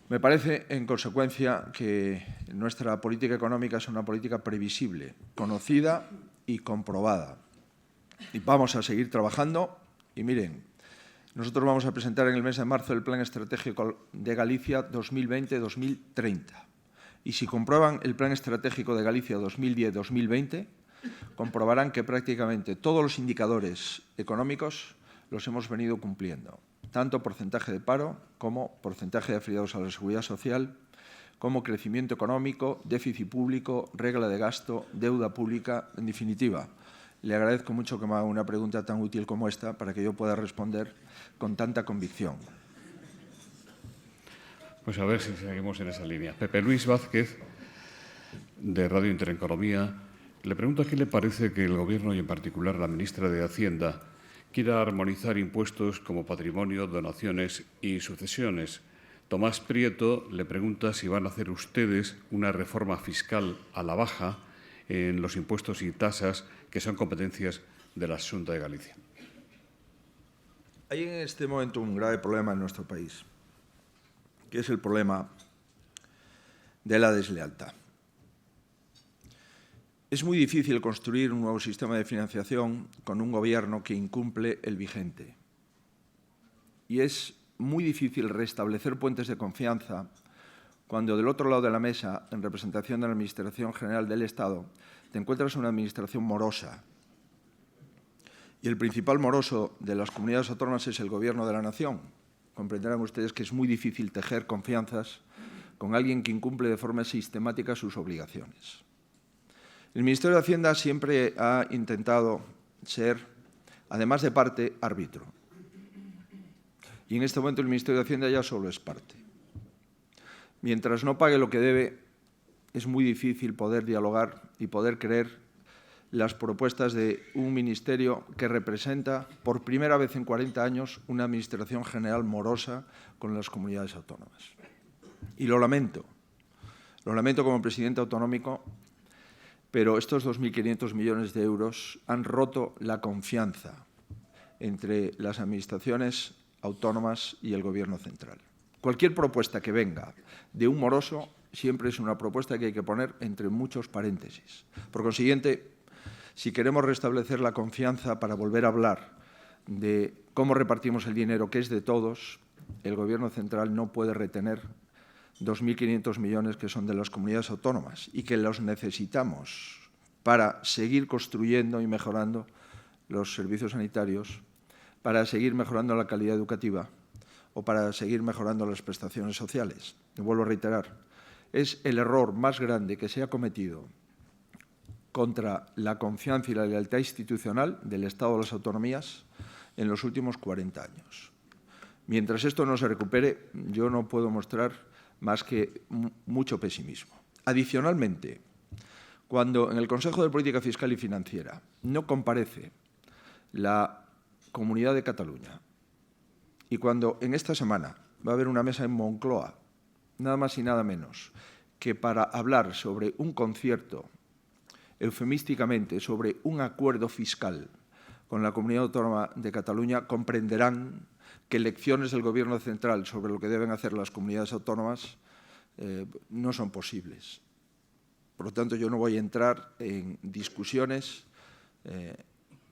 Me parece, en consecuencia, que nuestra política económica es una política previsible, conocida y comprobada. Y vamos a seguir trabajando. Y miren, nosotros vamos a presentar en el mes de marzo el Plan Estratégico de Galicia 2020-2030. Y si comprueban el Plan Estratégico de Galicia 2010-2020, comprobarán que prácticamente todos los indicadores económicos los hemos venido cumpliendo. Tanto porcentaje de paro como porcentaje de afiliados a la Seguridad Social, como crecimiento económico, déficit público, regla de gasto, deuda pública, en definitiva. Le agradezco mucho que me haga una pregunta tan útil como esta para que yo pueda responder con tanta convicción. Pues a ver si seguimos en esa línea. Pepe Luis Vázquez, de Radio Intereconomía, le pregunto qué le parece que el Gobierno y en particular la ministra de Hacienda quiera armonizar impuestos como patrimonio, donaciones y sucesiones. Tomás Prieto le pregunta si van a hacer ustedes una reforma fiscal a la baja en los impuestos y tasas que son competencias de la Xunta de Galicia. Hay en este momento un grave problema en nuestro país, que es el problema de la deslealtad. Es muy difícil construir un nuevo sistema de financiación con un gobierno que incumple el vigente. Y es muy difícil restablecer puentes de confianza cuando del otro lado de la mesa, en representación de la Administración General del Estado, te encuentras una administración morosa. Y el principal moroso de las comunidades autónomas es el Gobierno de la Nación. Comprenderán ustedes que es muy difícil tejer confianzas con alguien que incumple de forma sistemática sus obligaciones. El Ministerio de Hacienda siempre ha intentado ser, además de parte, árbitro. Y en este momento el Ministerio de Hacienda ya solo es parte. Mientras no pague lo que debe, es muy difícil poder dialogar y poder creer las propuestas de un ministerio que representa, por primera vez en 40 años, una administración general morosa con las comunidades autónomas. Y lo lamento como presidente autonómico, pero estos 2.500 millones de euros han roto la confianza entre las administraciones autónomas y el Gobierno central. Cualquier propuesta que venga de un moroso siempre es una propuesta que hay que poner entre muchos paréntesis. Por consiguiente, si queremos restablecer la confianza para volver a hablar de cómo repartimos el dinero, que es de todos, el Gobierno central no puede retener 2.500 millones que son de las comunidades autónomas y que los necesitamos para seguir construyendo y mejorando los servicios sanitarios, para seguir mejorando la calidad educativa o para seguir mejorando las prestaciones sociales. Y vuelvo a reiterar, es el error más grande que se ha cometido contra la confianza y la lealtad institucional del Estado de las autonomías en los últimos 40 años. Mientras esto no se recupere, yo no puedo mostrar más que mucho pesimismo. Adicionalmente, cuando en el Consejo de Política Fiscal y Financiera no comparece la Comunidad de Cataluña y cuando en esta semana va a haber una mesa en Moncloa, nada más y nada menos, que para hablar sobre un concierto, eufemísticamente, sobre un acuerdo fiscal con la Comunidad Autónoma de Cataluña, comprenderán que lecciones del Gobierno central sobre lo que deben hacer las comunidades autónomas no son posibles. Por lo tanto, yo no voy a entrar en discusiones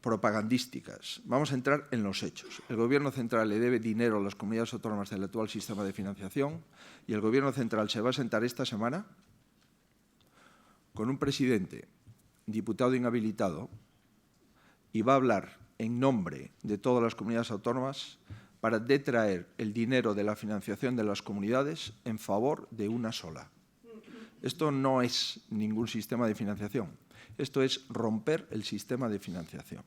propagandísticas. Vamos a entrar en los hechos. El Gobierno central le debe dinero a las comunidades autónomas del actual sistema de financiación y el Gobierno central se va a sentar esta semana con un presidente, diputado inhabilitado, y va a hablar en nombre de todas las comunidades autónomas para detraer el dinero de la financiación de las comunidades en favor de una sola. Esto no es ningún sistema de financiación. Esto es romper el sistema de financiación.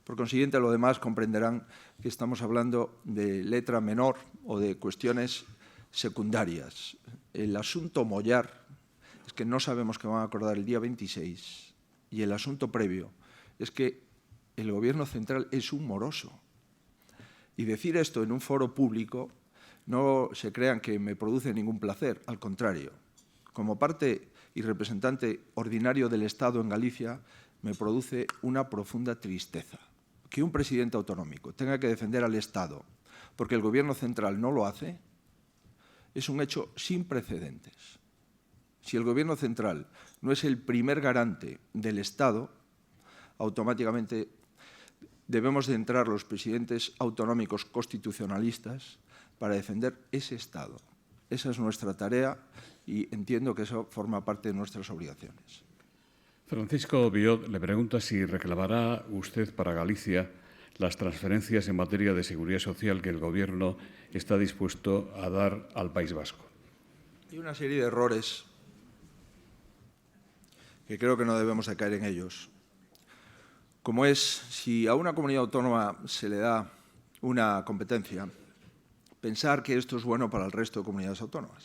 Por consiguiente, lo demás comprenderán que estamos hablando de letra menor o de cuestiones secundarias. El asunto mollar es que no sabemos qué van a acordar el día 26 y el asunto previo es que el Gobierno central es un moroso. Y decir esto en un foro público no se crean que me produce ningún placer, al contrario. Como parte y representante ordinario del Estado en Galicia, me produce una profunda tristeza. Que un presidente autonómico tenga que defender al Estado porque el Gobierno central no lo hace, es un hecho sin precedentes. Si el Gobierno central no es el primer garante del Estado, automáticamente debemos de entrar los presidentes autonómicos constitucionalistas para defender ese Estado. Esa es nuestra tarea y entiendo que eso forma parte de nuestras obligaciones. Francisco Villot le pregunta si reclamará usted para Galicia las transferencias en materia de seguridad social que el Gobierno está dispuesto a dar al País Vasco. Hay una serie de errores que creo que no debemos de caer en ellos. Como es, si a una comunidad autónoma se le da una competencia, pensar que esto es bueno para el resto de comunidades autónomas.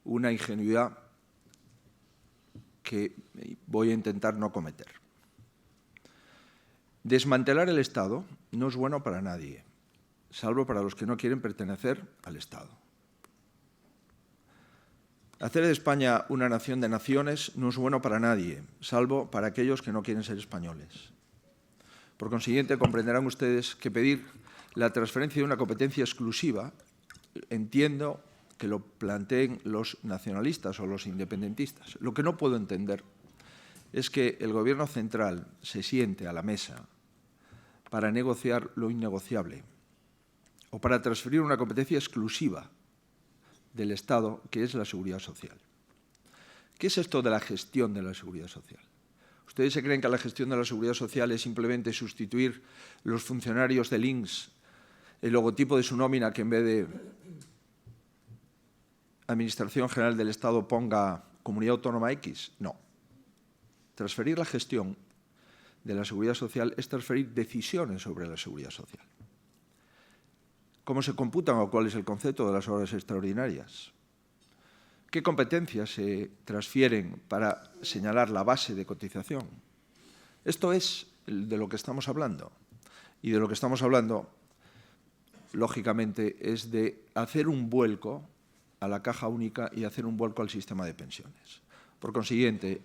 Una ingenuidad que voy a intentar no cometer. Desmantelar el Estado no es bueno para nadie, salvo para los que no quieren pertenecer al Estado. Hacer de España una nación de naciones no es bueno para nadie, salvo para aquellos que no quieren ser españoles. Por consiguiente, comprenderán ustedes que pedir la transferencia de una competencia exclusiva, entiendo que lo planteen los nacionalistas o los independentistas. Lo que no puedo entender es que el Gobierno central se siente a la mesa para negociar lo innegociable o para transferir una competencia exclusiva del Estado, que es la seguridad social. ¿Qué es esto de la gestión de la seguridad social? ¿Ustedes se creen que la gestión de la seguridad social es simplemente sustituir los funcionarios del INS, el logotipo de su nómina, que en vez de Administración General del Estado ponga Comunidad Autónoma X? No. Transferir la gestión de la seguridad social es transferir decisiones sobre la seguridad social. ¿Cómo se computan o cuál es el concepto de las horas extraordinarias? ¿Qué competencias se transfieren para señalar la base de cotización? Esto es de lo que estamos hablando. Y de lo que estamos hablando, lógicamente, es de hacer un vuelco a la caja única y hacer un vuelco al sistema de pensiones. Por consiguiente,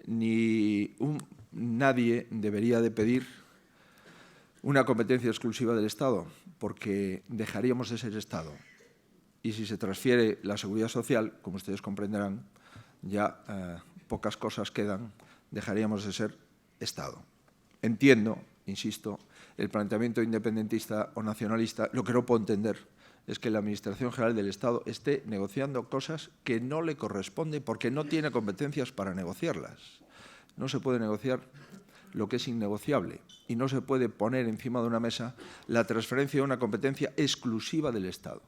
nadie debería de pedir una competencia exclusiva del Estado, porque dejaríamos de ser Estado. Y si se transfiere la seguridad social, como ustedes comprenderán, ya pocas cosas quedan, dejaríamos de ser Estado. Entiendo, insisto, el planteamiento independentista o nacionalista. Lo que no puedo entender es que la Administración General del Estado esté negociando cosas que no le corresponden porque no tiene competencias para negociarlas. No se puede negociar lo que es innegociable y no se puede poner encima de una mesa la transferencia de una competencia exclusiva del Estado.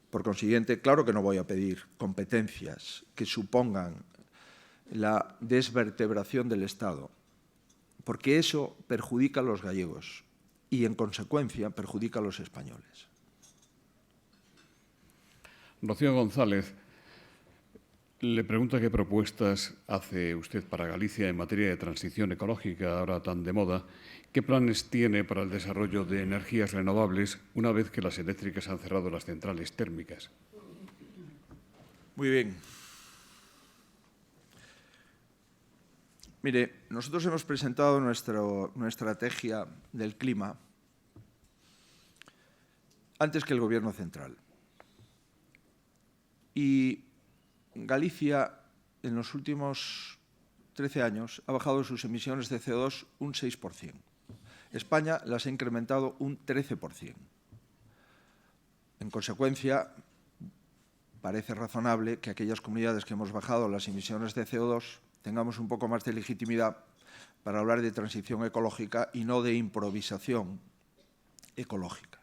Por consiguiente, claro que no voy a pedir competencias que supongan la desvertebración del Estado, porque eso perjudica a los gallegos y, en consecuencia, perjudica a los españoles. Rocío González le pregunta qué propuestas hace usted para Galicia en materia de transición ecológica, ahora tan de moda. ¿Qué planes tiene para el desarrollo de energías renovables una vez que las eléctricas han cerrado las centrales térmicas? Muy bien. Mire, nosotros hemos presentado nuestra estrategia del clima antes que el Gobierno central. Y Galicia, en los últimos 13 años, ha bajado sus emisiones de CO2 un 6%. España las ha incrementado un 13%. En consecuencia, parece razonable que aquellas comunidades que hemos bajado las emisiones de CO2 tengamos un poco más de legitimidad para hablar de transición ecológica y no de improvisación ecológica.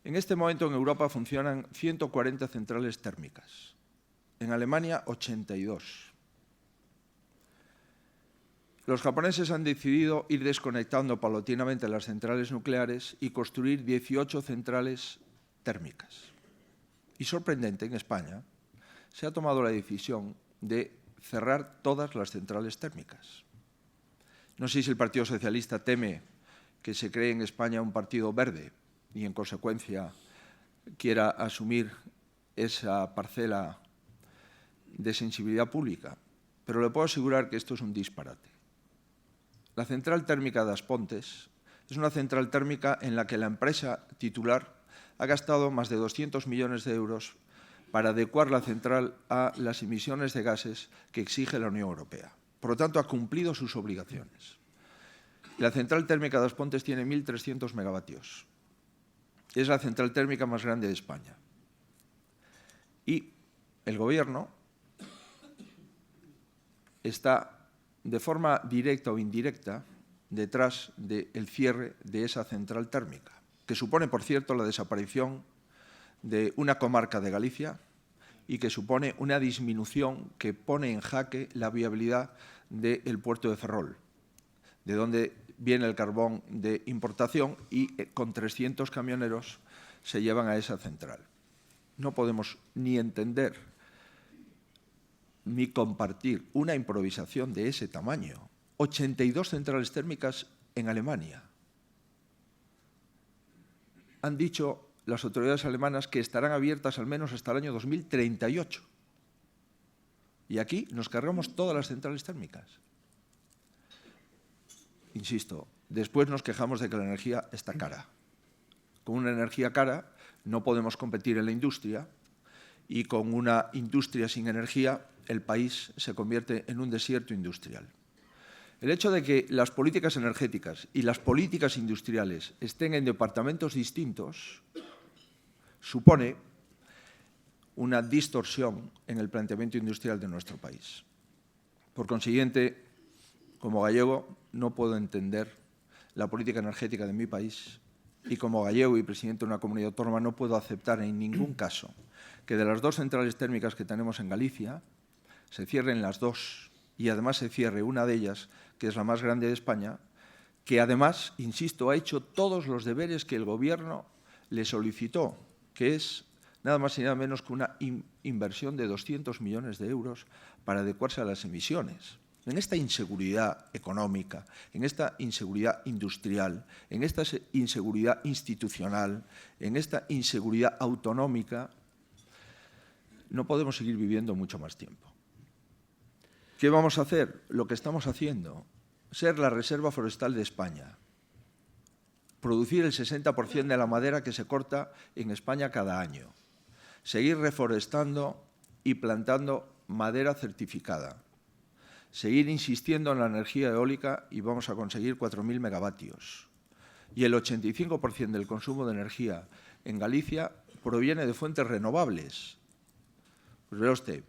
En este momento en Europa funcionan 140 centrales térmicas, en Alemania 82. Los japoneses han decidido ir desconectando paulatinamente las centrales nucleares y construir 18 centrales térmicas. Y sorprendente, en España se ha tomado la decisión de cerrar todas las centrales térmicas. No sé si el Partido Socialista teme que se cree en España un partido verde y, en consecuencia, quiera asumir esa parcela de sensibilidad pública, pero le puedo asegurar que esto es un disparate. La central térmica de As Pontes es una central térmica en la que la empresa titular ha gastado más de 200 millones de euros para adecuar la central a las emisiones de gases que exige la Unión Europea. Por lo tanto, ha cumplido sus obligaciones. La central térmica de As Pontes tiene 1.300 megavatios. Es la central térmica más grande de España. Y el Gobierno está, de forma directa o indirecta, detrás del cierre de esa central térmica, que supone, por cierto, la desaparición de una comarca de Galicia y que supone una disminución que pone en jaque la viabilidad del puerto de Ferrol, de donde viene el carbón de importación y con 300 camioneros se llevan a esa central. No podemos ni entender ni compartir una improvisación de ese tamaño. 82 centrales térmicas en Alemania. Han dicho las autoridades alemanas que estarán abiertas al menos hasta el año 2038. Y aquí nos cargamos todas las centrales térmicas. Insisto, después nos quejamos de que la energía está cara. Con una energía cara no podemos competir en la industria y con una industria sin energía el país se convierte en un desierto industrial. El hecho de que las políticas energéticas y las políticas industriales estén en departamentos distintos supone una distorsión en el planteamiento industrial de nuestro país. Por consiguiente, como gallego, no puedo entender la política energética de mi país y como gallego y presidente de una comunidad autónoma no puedo aceptar en ningún caso que de las 2 centrales térmicas que tenemos en Galicia se cierren las 2 y además se cierre una de ellas, que es la más grande de España, que además, insisto, ha hecho todos los deberes que el Gobierno le solicitó, que es nada más y nada menos que una inversión de 200 millones de euros para adecuarse a las emisiones. En esta inseguridad económica, en esta inseguridad industrial, en esta inseguridad institucional, en esta inseguridad autonómica, no podemos seguir viviendo mucho más tiempo. ¿Qué vamos a hacer? Lo que estamos haciendo, ser la reserva forestal de España, producir el 60% de la madera que se corta en España cada año, seguir reforestando y plantando madera certificada, seguir insistiendo en la energía eólica y vamos a conseguir 4.000 megavatios. Y el 85% del consumo de energía en Galicia proviene de fuentes renovables. Pues vea usted,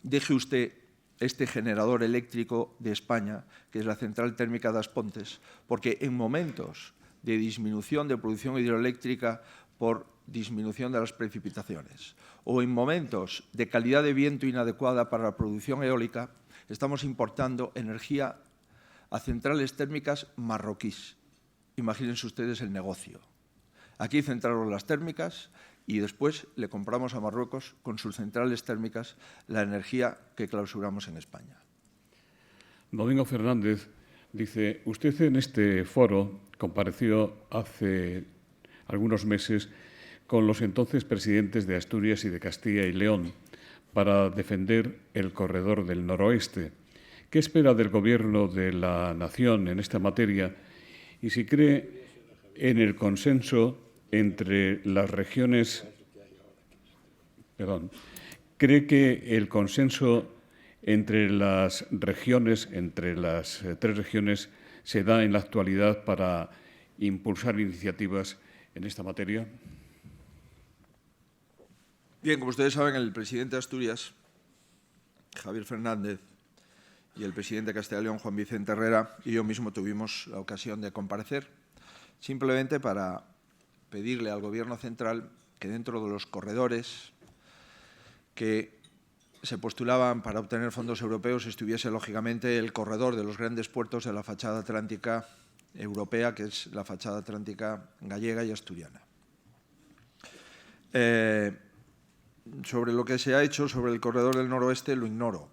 deje usted este generador eléctrico de España, que es la central térmica de As Pontes, porque en momentos de disminución de producción hidroeléctrica por disminución de las precipitaciones o en momentos de calidad de viento inadecuada para la producción eólica, estamos importando energía a centrales térmicas marroquíes. Imagínense ustedes el negocio. Aquí centramos las térmicas y después le compramos a Marruecos con sus centrales térmicas la energía que clausuramos en España. Domingo Fernández dice, usted en este foro compareció hace algunos meses con los entonces presidentes de Asturias y de Castilla y León para defender el corredor del noroeste. ¿Qué espera del Gobierno de la Nación en esta materia y si cree en el consenso entre las regiones? ¿Cree que el consenso entre las regiones, entre las 3 regiones, se da en la actualidad para impulsar iniciativas en esta materia? Bien, como ustedes saben, el presidente de Asturias, Javier Fernández, y el presidente de Castilla y León, Juan Vicente Herrera, y yo mismo tuvimos la ocasión de comparecer. simplemente para pedirle al Gobierno central que dentro de los corredores que se postulaban para obtener fondos europeos estuviese, lógicamente, el corredor de los grandes puertos de la fachada atlántica europea, que es la fachada atlántica gallega y asturiana. Sobre lo que se ha hecho sobre el corredor del noroeste, lo ignoro.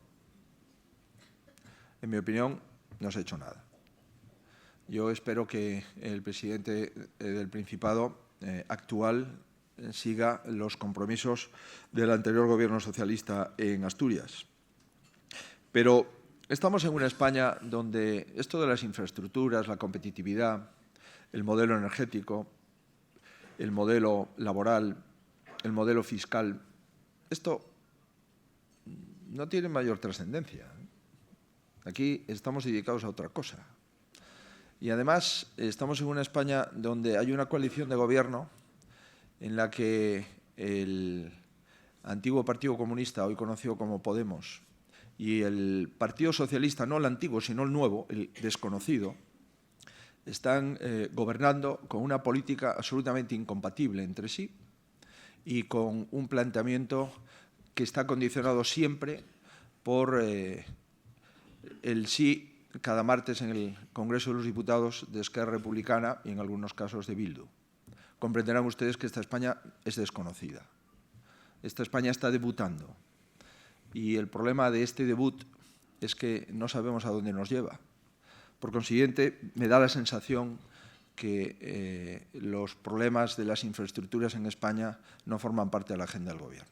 En mi opinión, no se ha hecho nada. Yo espero que el presidente del Principado actual siga los compromisos del anterior gobierno socialista en Asturias. Pero estamos en una España donde esto de las infraestructuras, la competitividad, el modelo energético, el modelo laboral, el modelo fiscal, esto no tiene mayor trascendencia. Aquí estamos dedicados a otra cosa. Y además estamos en una España donde hay una coalición de gobierno en la que el antiguo Partido Comunista, hoy conocido como Podemos, y el Partido Socialista, no el antiguo, sino el nuevo, el desconocido, están gobernando con una política absolutamente incompatible entre sí y con un planteamiento que está condicionado siempre por el sí cada martes en el Congreso de los Diputados de Esquerra Republicana y en algunos casos de Bildu. Comprenderán ustedes que esta España es desconocida. Esta España está debutando y el problema de este debut es que no sabemos a dónde nos lleva. Por consiguiente, me da la sensación que los problemas de las infraestructuras en España no forman parte de la agenda del Gobierno.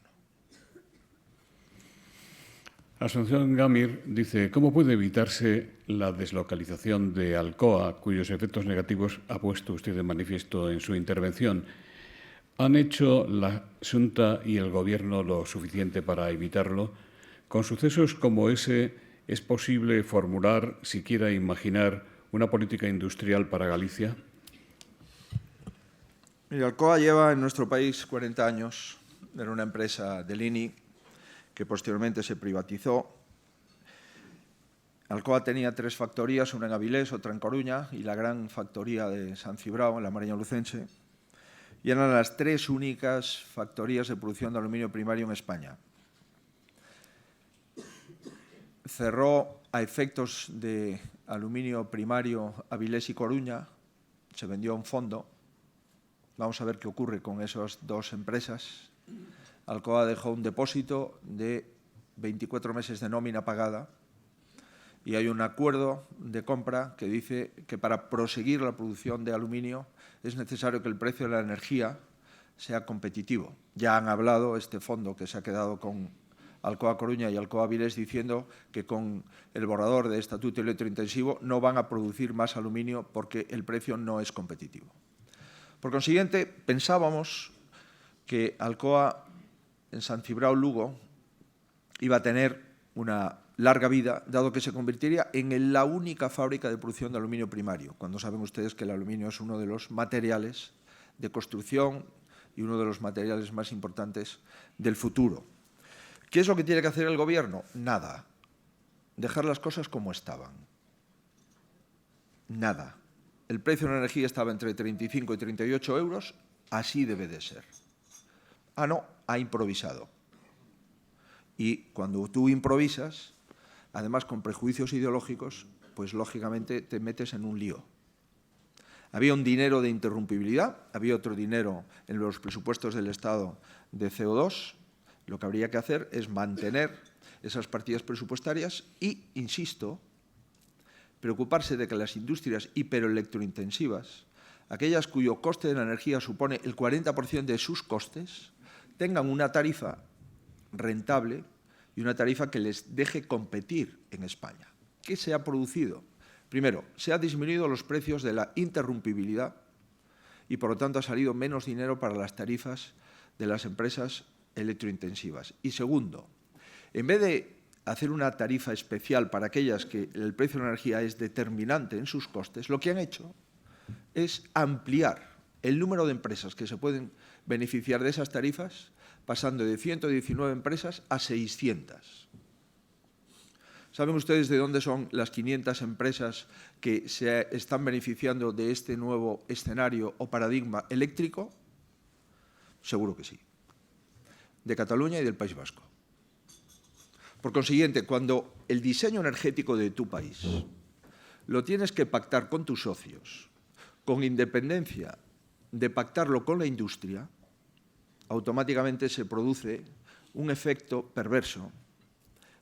Asunción Gamir dice, ¿cómo puede evitarse la deslocalización de Alcoa, cuyos efectos negativos ha puesto usted de manifiesto en su intervención? ¿Han hecho la Xunta y el Gobierno lo suficiente para evitarlo? Con sucesos como ese, ¿es posible formular, siquiera imaginar, una política industrial para Galicia? Mira, Alcoa lleva en nuestro país 40 años. Era una empresa del INI que posteriormente se privatizó. Alcoa tenía 3 factorías, una en Avilés, otra en Coruña y la gran factoría de San Cibrao, en la Mariña Lucense. Y eran las 3 únicas factorías de producción de aluminio primario en España. Cerró a efectos de aluminio primario Avilés y Coruña, se vendió a un fondo. Vamos a ver qué ocurre con esas 2 empresas. Alcoa dejó un depósito de 24 meses de nómina pagada y hay un acuerdo de compra que dice que para proseguir la producción de aluminio es necesario que el precio de la energía sea competitivo. Ya han hablado este fondo que se ha quedado con Alcoa Coruña y Alcoa Avilés diciendo que con el borrador de estatuto electrointensivo no van a producir más aluminio porque el precio no es competitivo. Por consiguiente, pensábamos que Alcoa en San Cibrao, Lugo, iba a tener una larga vida, dado que se convertiría en la única fábrica de producción de aluminio primario, cuando saben ustedes que el aluminio es uno de los materiales de construcción y uno de los materiales más importantes del futuro. ¿Qué es lo que tiene que hacer el Gobierno? Nada. Dejar las cosas como estaban. Nada. El precio de la energía estaba entre 35 y 38 euros, así debe de ser. Ah, no, ha improvisado. Y cuando tú improvisas, además con prejuicios ideológicos, pues lógicamente te metes en un lío. Había un dinero de interrumpibilidad, había otro dinero en los presupuestos del Estado de CO2. Lo que habría que hacer es mantener esas partidas presupuestarias y, insisto, preocuparse de que las industrias hiperelectrointensivas, aquellas cuyo coste de la energía supone el 40% de sus costes, tengan una tarifa rentable y una tarifa que les deje competir en España. ¿Qué se ha producido? Primero, se han disminuido los precios de la interrumpibilidad y, por lo tanto, ha salido menos dinero para las tarifas de las empresas electrointensivas. Y segundo, en vez de hacer una tarifa especial para aquellas que el precio de la energía es determinante en sus costes, lo que han hecho es ampliar el número de empresas que se pueden beneficiar de esas tarifas, pasando de 119 empresas a 600. O ¿Saben ustedes de dónde son las 500 empresas que se están beneficiando de este nuevo escenario o paradigma eléctrico? Seguro que sí. De Cataluña y del País Vasco. Por consiguiente, cuando el diseño energético de tu país lo tienes que pactar con tus socios, con independencia de pactarlo con la industria, automáticamente se produce un efecto perverso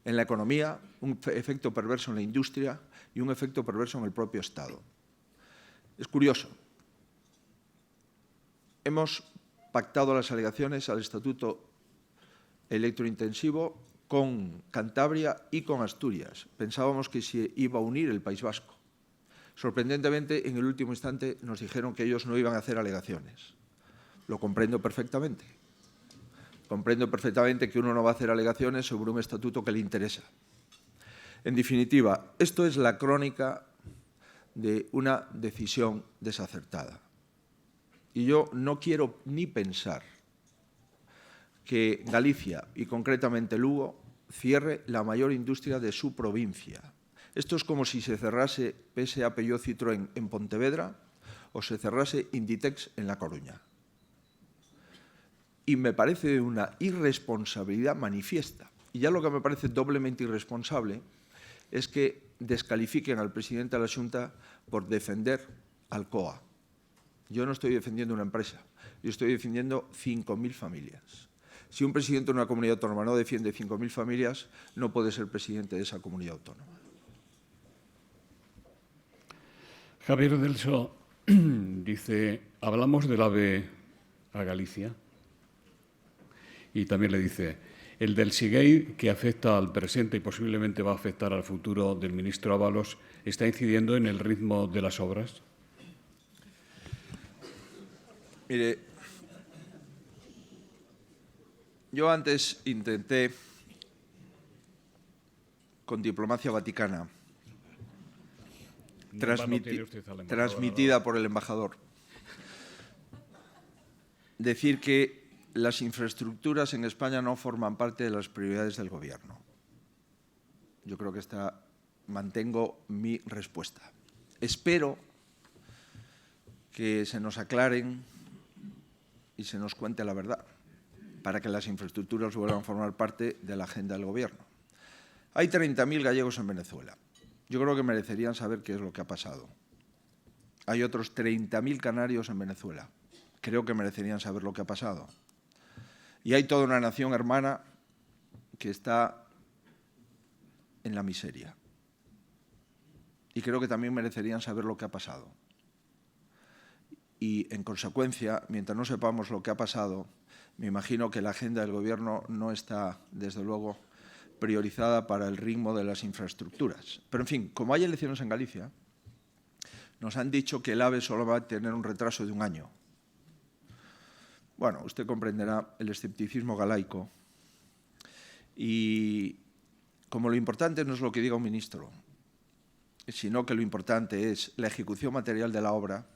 en la economía, un efecto perverso en la industria y un efecto perverso en el propio Estado. Es curioso. Hemos pactado las alegaciones al Estatuto Electrointensivo con Cantabria y con Asturias. Pensábamos que se iba a unir el País Vasco. Sorprendentemente, en el último instante nos dijeron que ellos no iban a hacer alegaciones. Lo comprendo perfectamente. Comprendo perfectamente que uno no va a hacer alegaciones sobre un estatuto que le interesa. En definitiva, esto es la crónica de una decisión desacertada. Y yo no quiero ni pensar que Galicia, y concretamente Lugo, cierre la mayor industria de su provincia. Esto es como si se cerrase PSA Peugeot Citroën en Pontevedra o se cerrase Inditex en La Coruña. Y me parece una irresponsabilidad manifiesta. Y ya lo que me parece doblemente irresponsable es que descalifiquen al presidente de la Xunta por defender Alcoa. Yo no estoy defendiendo una empresa, yo estoy defendiendo 5.000 familias. Si un presidente de una comunidad autónoma no defiende 5.000 familias, no puede ser presidente de esa comunidad autónoma. Javier Delso dice, hablamos del AVE a Galicia y también le dice, el del SIGEI, que afecta al presente y posiblemente va a afectar al futuro del ministro Ábalos, ¿está incidiendo en el ritmo de las obras? Mire, yo antes intenté, con diplomacia vaticana, transmitida por el embajador, decir que las infraestructuras en España no forman parte de las prioridades del Gobierno. Yo creo que mantengo mi respuesta. Espero que se nos aclaren y se nos cuente la verdad, para que las infraestructuras vuelvan a formar parte de la agenda del Gobierno. Hay 30.000 gallegos en Venezuela. Yo creo que merecerían saber qué es lo que ha pasado. Hay otros 30.000 canarios en Venezuela. Creo que merecerían saber lo que ha pasado. Y hay toda una nación hermana que está en la miseria. Y creo que también merecerían saber lo que ha pasado. Y, en consecuencia, mientras no sepamos lo que ha pasado, me imagino que la agenda del Gobierno no está, desde luego, priorizada para el ritmo de las infraestructuras. Pero, en fin, como hay elecciones en Galicia, nos han dicho que el AVE solo va a tener un retraso de 1 año. Bueno, usted comprenderá el escepticismo galaico. Y como lo importante no es lo que diga un ministro, sino que lo importante es la ejecución material de la obra,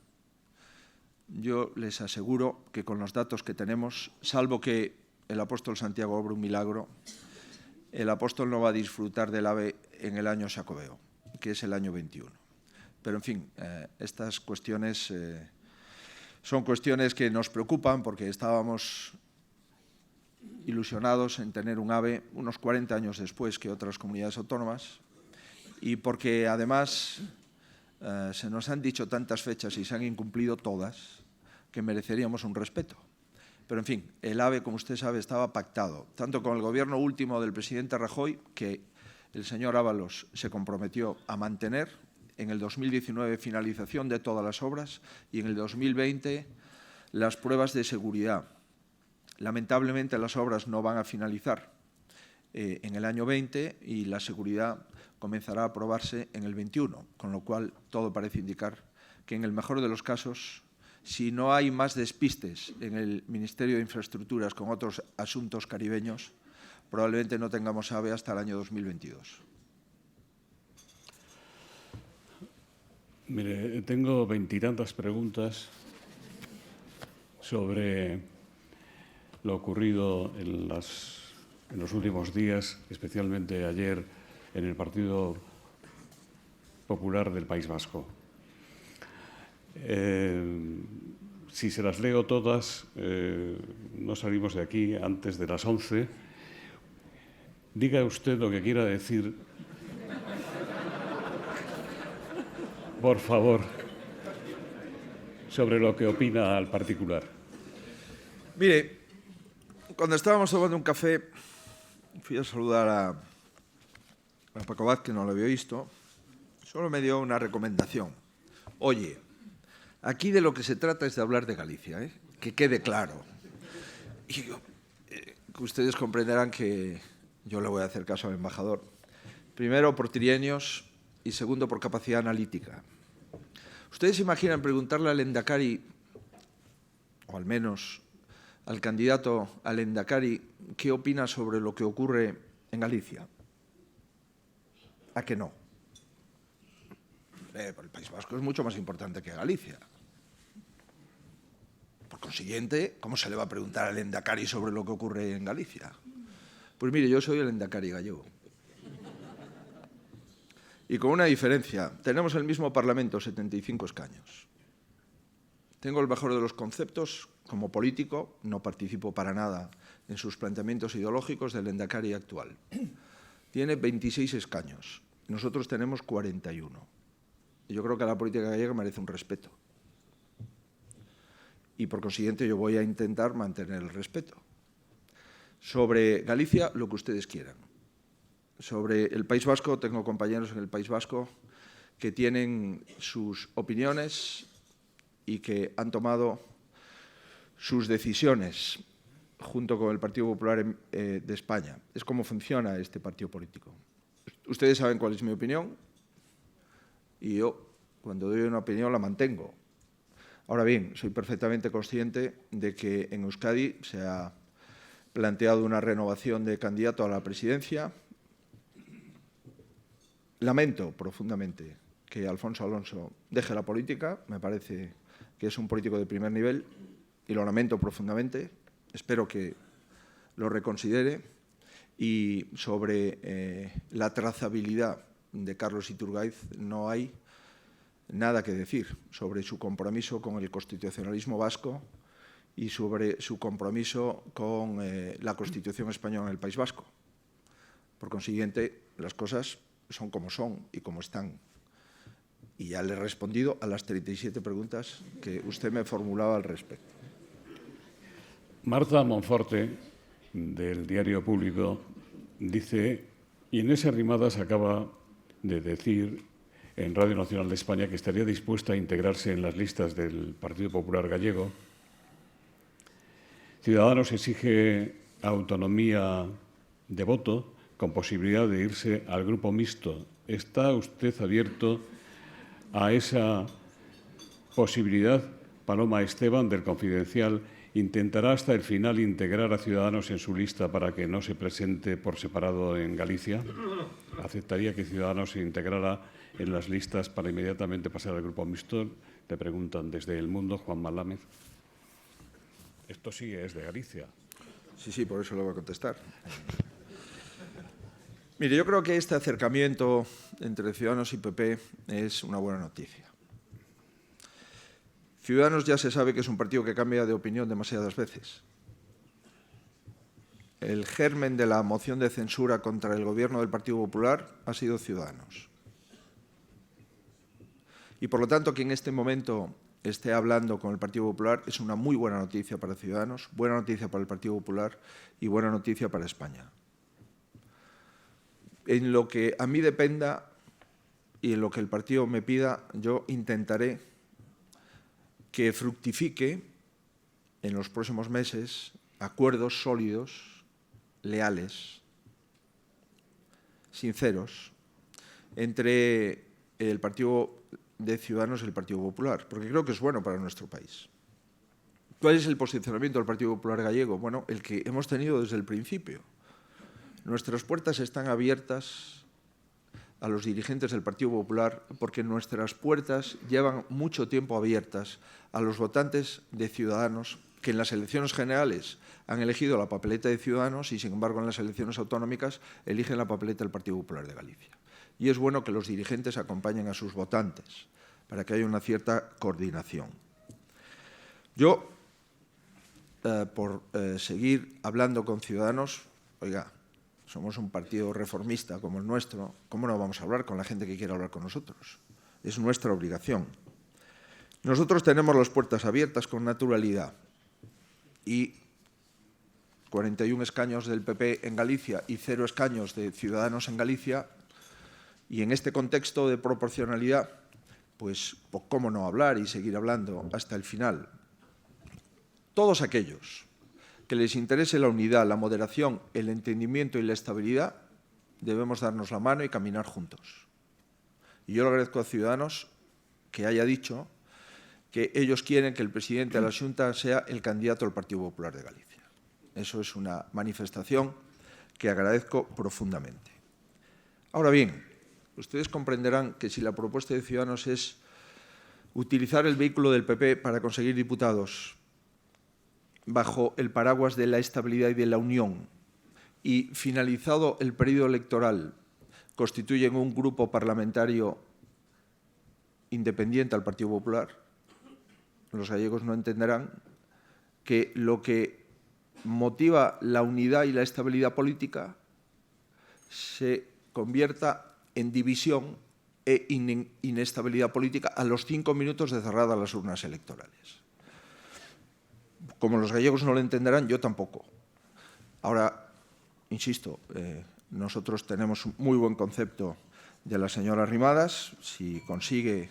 yo les aseguro que con los datos que tenemos, salvo que el apóstol Santiago obre un milagro, el apóstol no va a disfrutar del AVE en el año Xacobeo, que es el año 21. Pero, en fin, estas cuestiones son cuestiones que nos preocupan porque estábamos ilusionados en tener un AVE unos 40 años después que otras comunidades autónomas y porque, además, se nos han dicho tantas fechas y se han incumplido todas que mereceríamos un respeto. Pero, en fin, el AVE, como usted sabe, estaba pactado, tanto con el gobierno último del presidente Rajoy, que el señor Ábalos se comprometió a mantener, en el 2019 finalización de todas las obras y en el 2020 las pruebas de seguridad. Lamentablemente las obras no van a finalizar en el año 20 y la seguridad comenzará a aprobarse en el 21, con lo cual todo parece indicar que en el mejor de los casos, si no hay más despistes en el Ministerio de Infraestructuras con otros asuntos caribeños, probablemente no tengamos AVE hasta el año 2022. Mire, tengo 20 y tantas preguntas sobre lo ocurrido en los últimos días, especialmente ayer en el Partido Popular del País Vasco. Si se las leo todas, no salimos de aquí antes de las 11. Diga usted lo que quiera decir, por favor, sobre lo que opina al particular. Mire, cuando estábamos tomando un café, fui a saludar a Paco Vázquez, que no lo había visto. Solo me dio una recomendación. Oye, aquí de lo que se trata es de hablar de Galicia, ¿eh? Que quede claro. Y que ustedes comprenderán que yo le voy a hacer caso al embajador. Primero, por trienios y segundo, por capacidad analítica. ¿Ustedes se imaginan preguntarle al Endacari, o al menos al candidato al Endacari, qué opina sobre lo que ocurre en Galicia? ¿A que no? El País Vasco es mucho más importante que Galicia. Por consiguiente, ¿cómo se le va a preguntar al Endacari sobre lo que ocurre en Galicia? Pues mire, yo soy el Endacari gallego. Y con una diferencia. Tenemos el mismo Parlamento, 75 escaños. Tengo el mejor de los conceptos. Como político, no participo para nada en sus planteamientos ideológicos del Endacari actual. Tiene 26 escaños. Nosotros tenemos 41. Y yo creo que la política gallega merece un respeto. Y por consiguiente yo voy a intentar mantener el respeto. Sobre Galicia, lo que ustedes quieran. Sobre el País Vasco, tengo compañeros en el País Vasco que tienen sus opiniones y que han tomado sus decisiones junto con el Partido Popular de España. Es como funciona este partido político. Ustedes saben cuál es mi opinión y yo, cuando doy una opinión, la mantengo. Ahora bien, soy perfectamente consciente de que en Euskadi se ha planteado una renovación de candidato a la presidencia. Lamento profundamente que Alfonso Alonso deje la política. Me parece que es un político de primer nivel y lo lamento profundamente. Espero que lo reconsidere. Y sobre la trazabilidad de Carlos Iturgaiz no hay nada que decir sobre su compromiso con el constitucionalismo vasco y sobre su compromiso con la Constitución española en el País Vasco. Por consiguiente, las cosas son como son y como están. Y ya le he respondido a las 37 preguntas que usted me formulaba al respecto. Marta Monforte, del Diario Público, dice, y Inés Arrimadas acaba de decir en Radio Nacional de España que estaría dispuesta a integrarse en las listas del Partido Popular Gallego. Ciudadanos exige autonomía de voto con posibilidad de irse al grupo mixto. ¿Está usted abierto a esa posibilidad? Paloma Esteban, del Confidencial, ¿intentará hasta el final integrar a Ciudadanos en su lista para que no se presente por separado en Galicia? ¿Aceptaría que Ciudadanos se integrara en las listas para inmediatamente pasar al grupo mixto? Le preguntan desde El Mundo, Juan Malámez. Esto sí es de Galicia. Sí, por eso lo voy a contestar. Mire, yo creo que este acercamiento entre Ciudadanos y PP es una buena noticia. Ciudadanos ya se sabe que es un partido que cambia de opinión demasiadas veces. El germen de la moción de censura contra el gobierno del Partido Popular ha sido Ciudadanos. Y por lo tanto, que en este momento esté hablando con el Partido Popular es una muy buena noticia para Ciudadanos, buena noticia para el Partido Popular y buena noticia para España. En lo que a mí dependa y en lo que el partido me pida, yo intentaré que fructifique en los próximos meses acuerdos sólidos, leales, sinceros, entre el Partido de Ciudadanos y el Partido Popular, porque creo que es bueno para nuestro país. ¿Cuál es el posicionamiento del Partido Popular gallego? Bueno, el que hemos tenido desde el principio. Nuestras puertas están abiertas a los dirigentes del Partido Popular porque nuestras puertas llevan mucho tiempo abiertas a los votantes de Ciudadanos que en las elecciones generales han elegido la papeleta de Ciudadanos y, sin embargo, en las elecciones autonómicas eligen la papeleta del Partido Popular de Galicia. Y es bueno que los dirigentes acompañen a sus votantes para que haya una cierta coordinación. Yo, por seguir hablando con Ciudadanos, oiga, somos un partido reformista como el nuestro, ¿cómo no vamos a hablar con la gente que quiere hablar con nosotros? Es nuestra obligación. Nosotros tenemos las puertas abiertas con naturalidad y 41 escaños del PP en Galicia y 0 escaños de Ciudadanos en Galicia, y en este contexto de proporcionalidad, pues cómo no hablar y seguir hablando hasta el final. Todos aquellos que les interese la unidad, la moderación, el entendimiento y la estabilidad, debemos darnos la mano y caminar juntos. Y yo le agradezco a Ciudadanos que haya dicho que ellos quieren que el presidente de la Xunta sea el candidato del Partido Popular de Galicia. Eso es una manifestación que agradezco profundamente. Ahora bien, ustedes comprenderán que si la propuesta de Ciudadanos es utilizar el vehículo del PP para conseguir diputados bajo el paraguas de la estabilidad y de la unión, y finalizado el periodo electoral constituyen un grupo parlamentario independiente al Partido Popular, los gallegos no entenderán que lo que motiva la unidad y la estabilidad política se convierta en división e inestabilidad política a los 5 minutos de cerradas las urnas electorales. Como los gallegos no lo entenderán, yo tampoco. Ahora, insisto, nosotros tenemos un muy buen concepto de la señora Arrimadas. Si consigue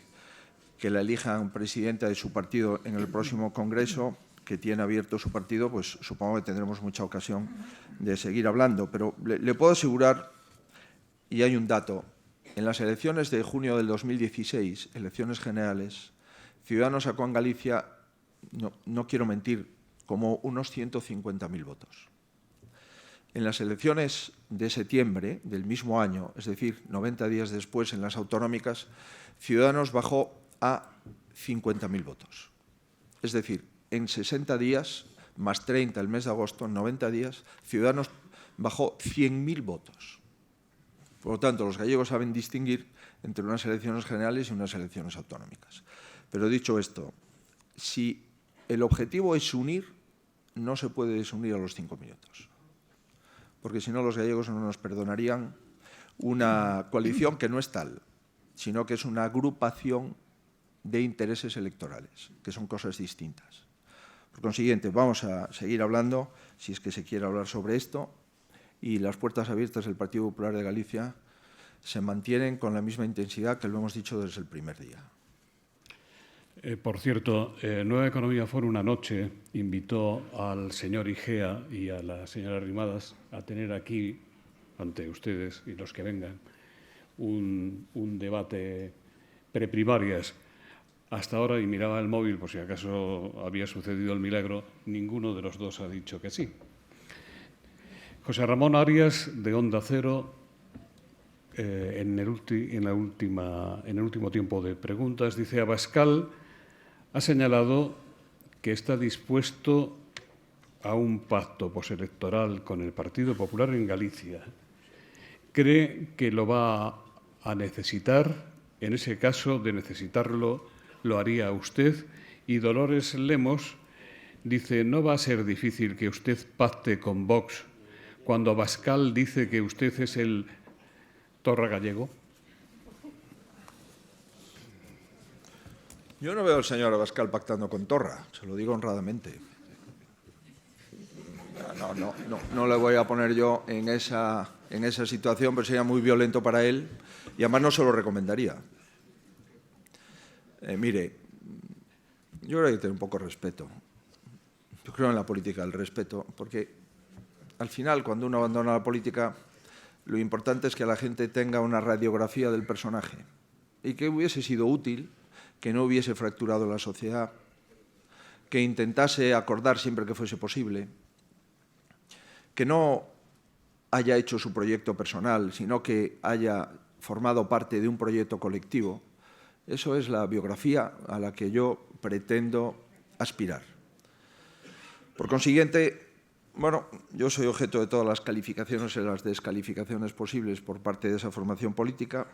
que la elijan presidenta de su partido en el próximo Congreso, que tiene abierto su partido, pues supongo que tendremos mucha ocasión de seguir hablando. Pero le puedo asegurar, y hay un dato, en las elecciones de junio del 2016, elecciones generales, Ciudadanos sacó en Galicia, no quiero mentir, como unos 150.000 votos. En las elecciones de septiembre del mismo año, es decir, 90 días después, en las autonómicas, Ciudadanos bajó a 50.000 votos. Es decir, en 60 días, más 30 el mes de agosto, en 90 días, Ciudadanos bajó 100.000 votos. Por lo tanto, los gallegos saben distinguir entre unas elecciones generales y unas elecciones autonómicas. Pero dicho esto, si el objetivo es unir, no se puede desunir a los 5 minutos. Porque si no, los gallegos no nos perdonarían una coalición que no es tal, sino que es una agrupación de intereses electorales, que son cosas distintas. Por consiguiente, vamos a seguir hablando, si es que se quiere hablar sobre esto, y las puertas abiertas del Partido Popular de Galicia se mantienen con la misma intensidad que lo hemos dicho desde el primer día. Por cierto, Nueva Economía Forum anoche invitó al señor Igea y a la señora Arrimadas a tener aquí, ante ustedes y los que vengan, un debate preprimarias. Hasta ahora, y miraba el móvil por si acaso había sucedido el milagro, ninguno de los dos ha dicho que sí. José Ramón Arias, de Onda Cero, en el último tiempo de preguntas, dice: Abascal ha señalado que está dispuesto a un pacto postelectoral con el Partido Popular en Galicia. ¿Cree que lo va a necesitar? En ese caso de necesitarlo, ¿lo haría usted? Y Dolores Lemos dice: ¿no va a ser difícil que usted pacte con Vox cuando Abascal dice que usted es el Torra gallego? Yo no veo al señor Abascal pactando con Torra, se lo digo honradamente. No le voy a poner yo en esa situación, pero sería muy violento para él y además no se lo recomendaría. Mire, yo creo que hay que tener un poco de respeto. Yo creo en la política el respeto, porque al final, cuando uno abandona la política, lo importante es que la gente tenga una radiografía del personaje y que hubiese sido útil, que no hubiese fracturado la sociedad, que intentase acordar siempre que fuese posible, que no haya hecho su proyecto personal, sino que haya formado parte de un proyecto colectivo. Eso es la biografía a la que yo pretendo aspirar. Por consiguiente, bueno, yo soy objeto de todas las calificaciones y las descalificaciones posibles por parte de esa formación política,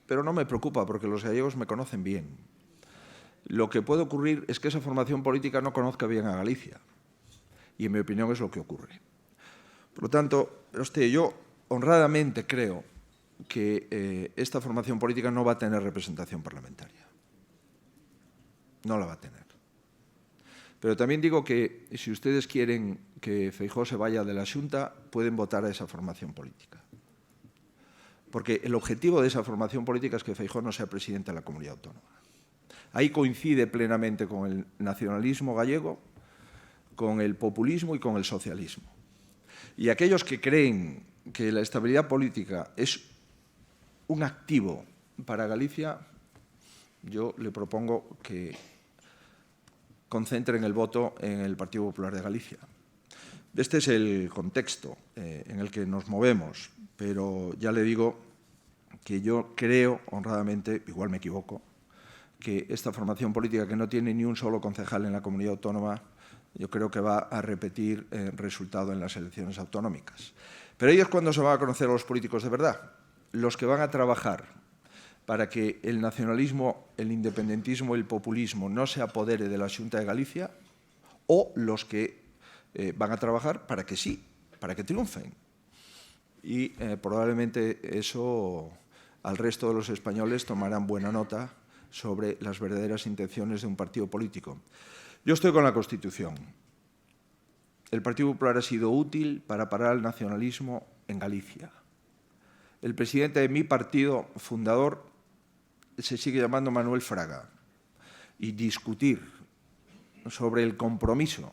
pero no me preocupa porque los gallegos me conocen bien. Lo que puede ocurrir es que esa formación política no conozca bien a Galicia. Y en mi opinión es lo que ocurre. Por lo tanto, yo honradamente creo que esta formación política no va a tener representación parlamentaria. No la va a tener. Pero también digo que si ustedes quieren que Feijóo se vaya de la Xunta, pueden votar a esa formación política. Porque el objetivo de esa formación política es que Feijóo no sea presidente de la comunidad autónoma. Ahí coincide plenamente con el nacionalismo gallego, con el populismo y con el socialismo. Y aquellos que creen que la estabilidad política es un activo para Galicia, yo le propongo que concentren el voto en el Partido Popular de Galicia. Este es el contexto en el que nos movemos, pero ya le digo que yo creo, honradamente, igual me equivoco, que esta formación política que no tiene ni un solo concejal en la comunidad autónoma, yo creo que va a repetir el resultado en las elecciones autonómicas. Pero ellos, ¿cuándo se van a conocer a los políticos de verdad? Los que van a trabajar para que el nacionalismo, el independentismo y el populismo no se apodere de la Xunta de Galicia, o los que van a trabajar para que sí, para que triunfen. Y probablemente eso al resto de los españoles tomarán buena nota sobre las verdaderas intenciones de un partido político. Yo estoy con la Constitución. El Partido Popular ha sido útil para parar el nacionalismo en Galicia. El presidente de mi partido fundador se sigue llamando Manuel Fraga. Y discutir sobre el compromiso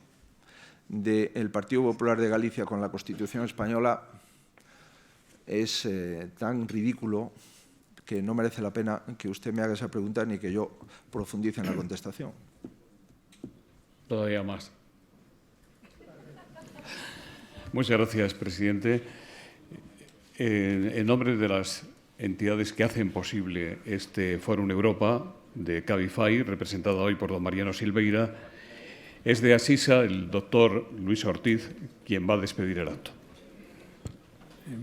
del Partido Popular de Galicia con la Constitución española es tan ridículo que no merece la pena que usted me haga esa pregunta ni que yo profundice en la contestación. Todavía más. Muchas gracias, presidente. En nombre de las entidades que hacen posible este Fórum Europa de Cabify, representado hoy por don Mariano Silveira, es de Asisa el doctor Luis Ortiz quien va a despedir el acto.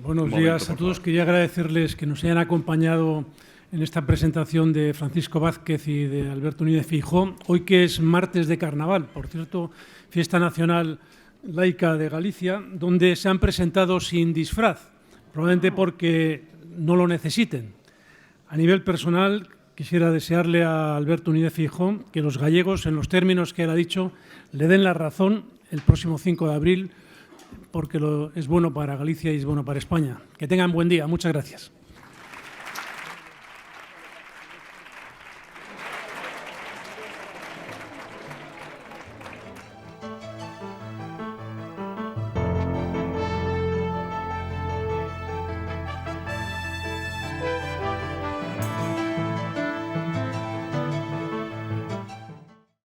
Buenos días a todos. Quería agradecerles que nos hayan acompañado en esta presentación de Francisco Vázquez y de Alberto Núñez Feijóo, hoy que es martes de Carnaval, por cierto, fiesta nacional laica de Galicia, donde se han presentado sin disfraz, probablemente porque no lo necesiten. A nivel personal, quisiera desearle a Alberto Núñez Feijóo que los gallegos, en los términos que él ha dicho, le den la razón el próximo 5 de abril, porque es bueno para Galicia y es bueno para España. Que tengan buen día. Muchas gracias.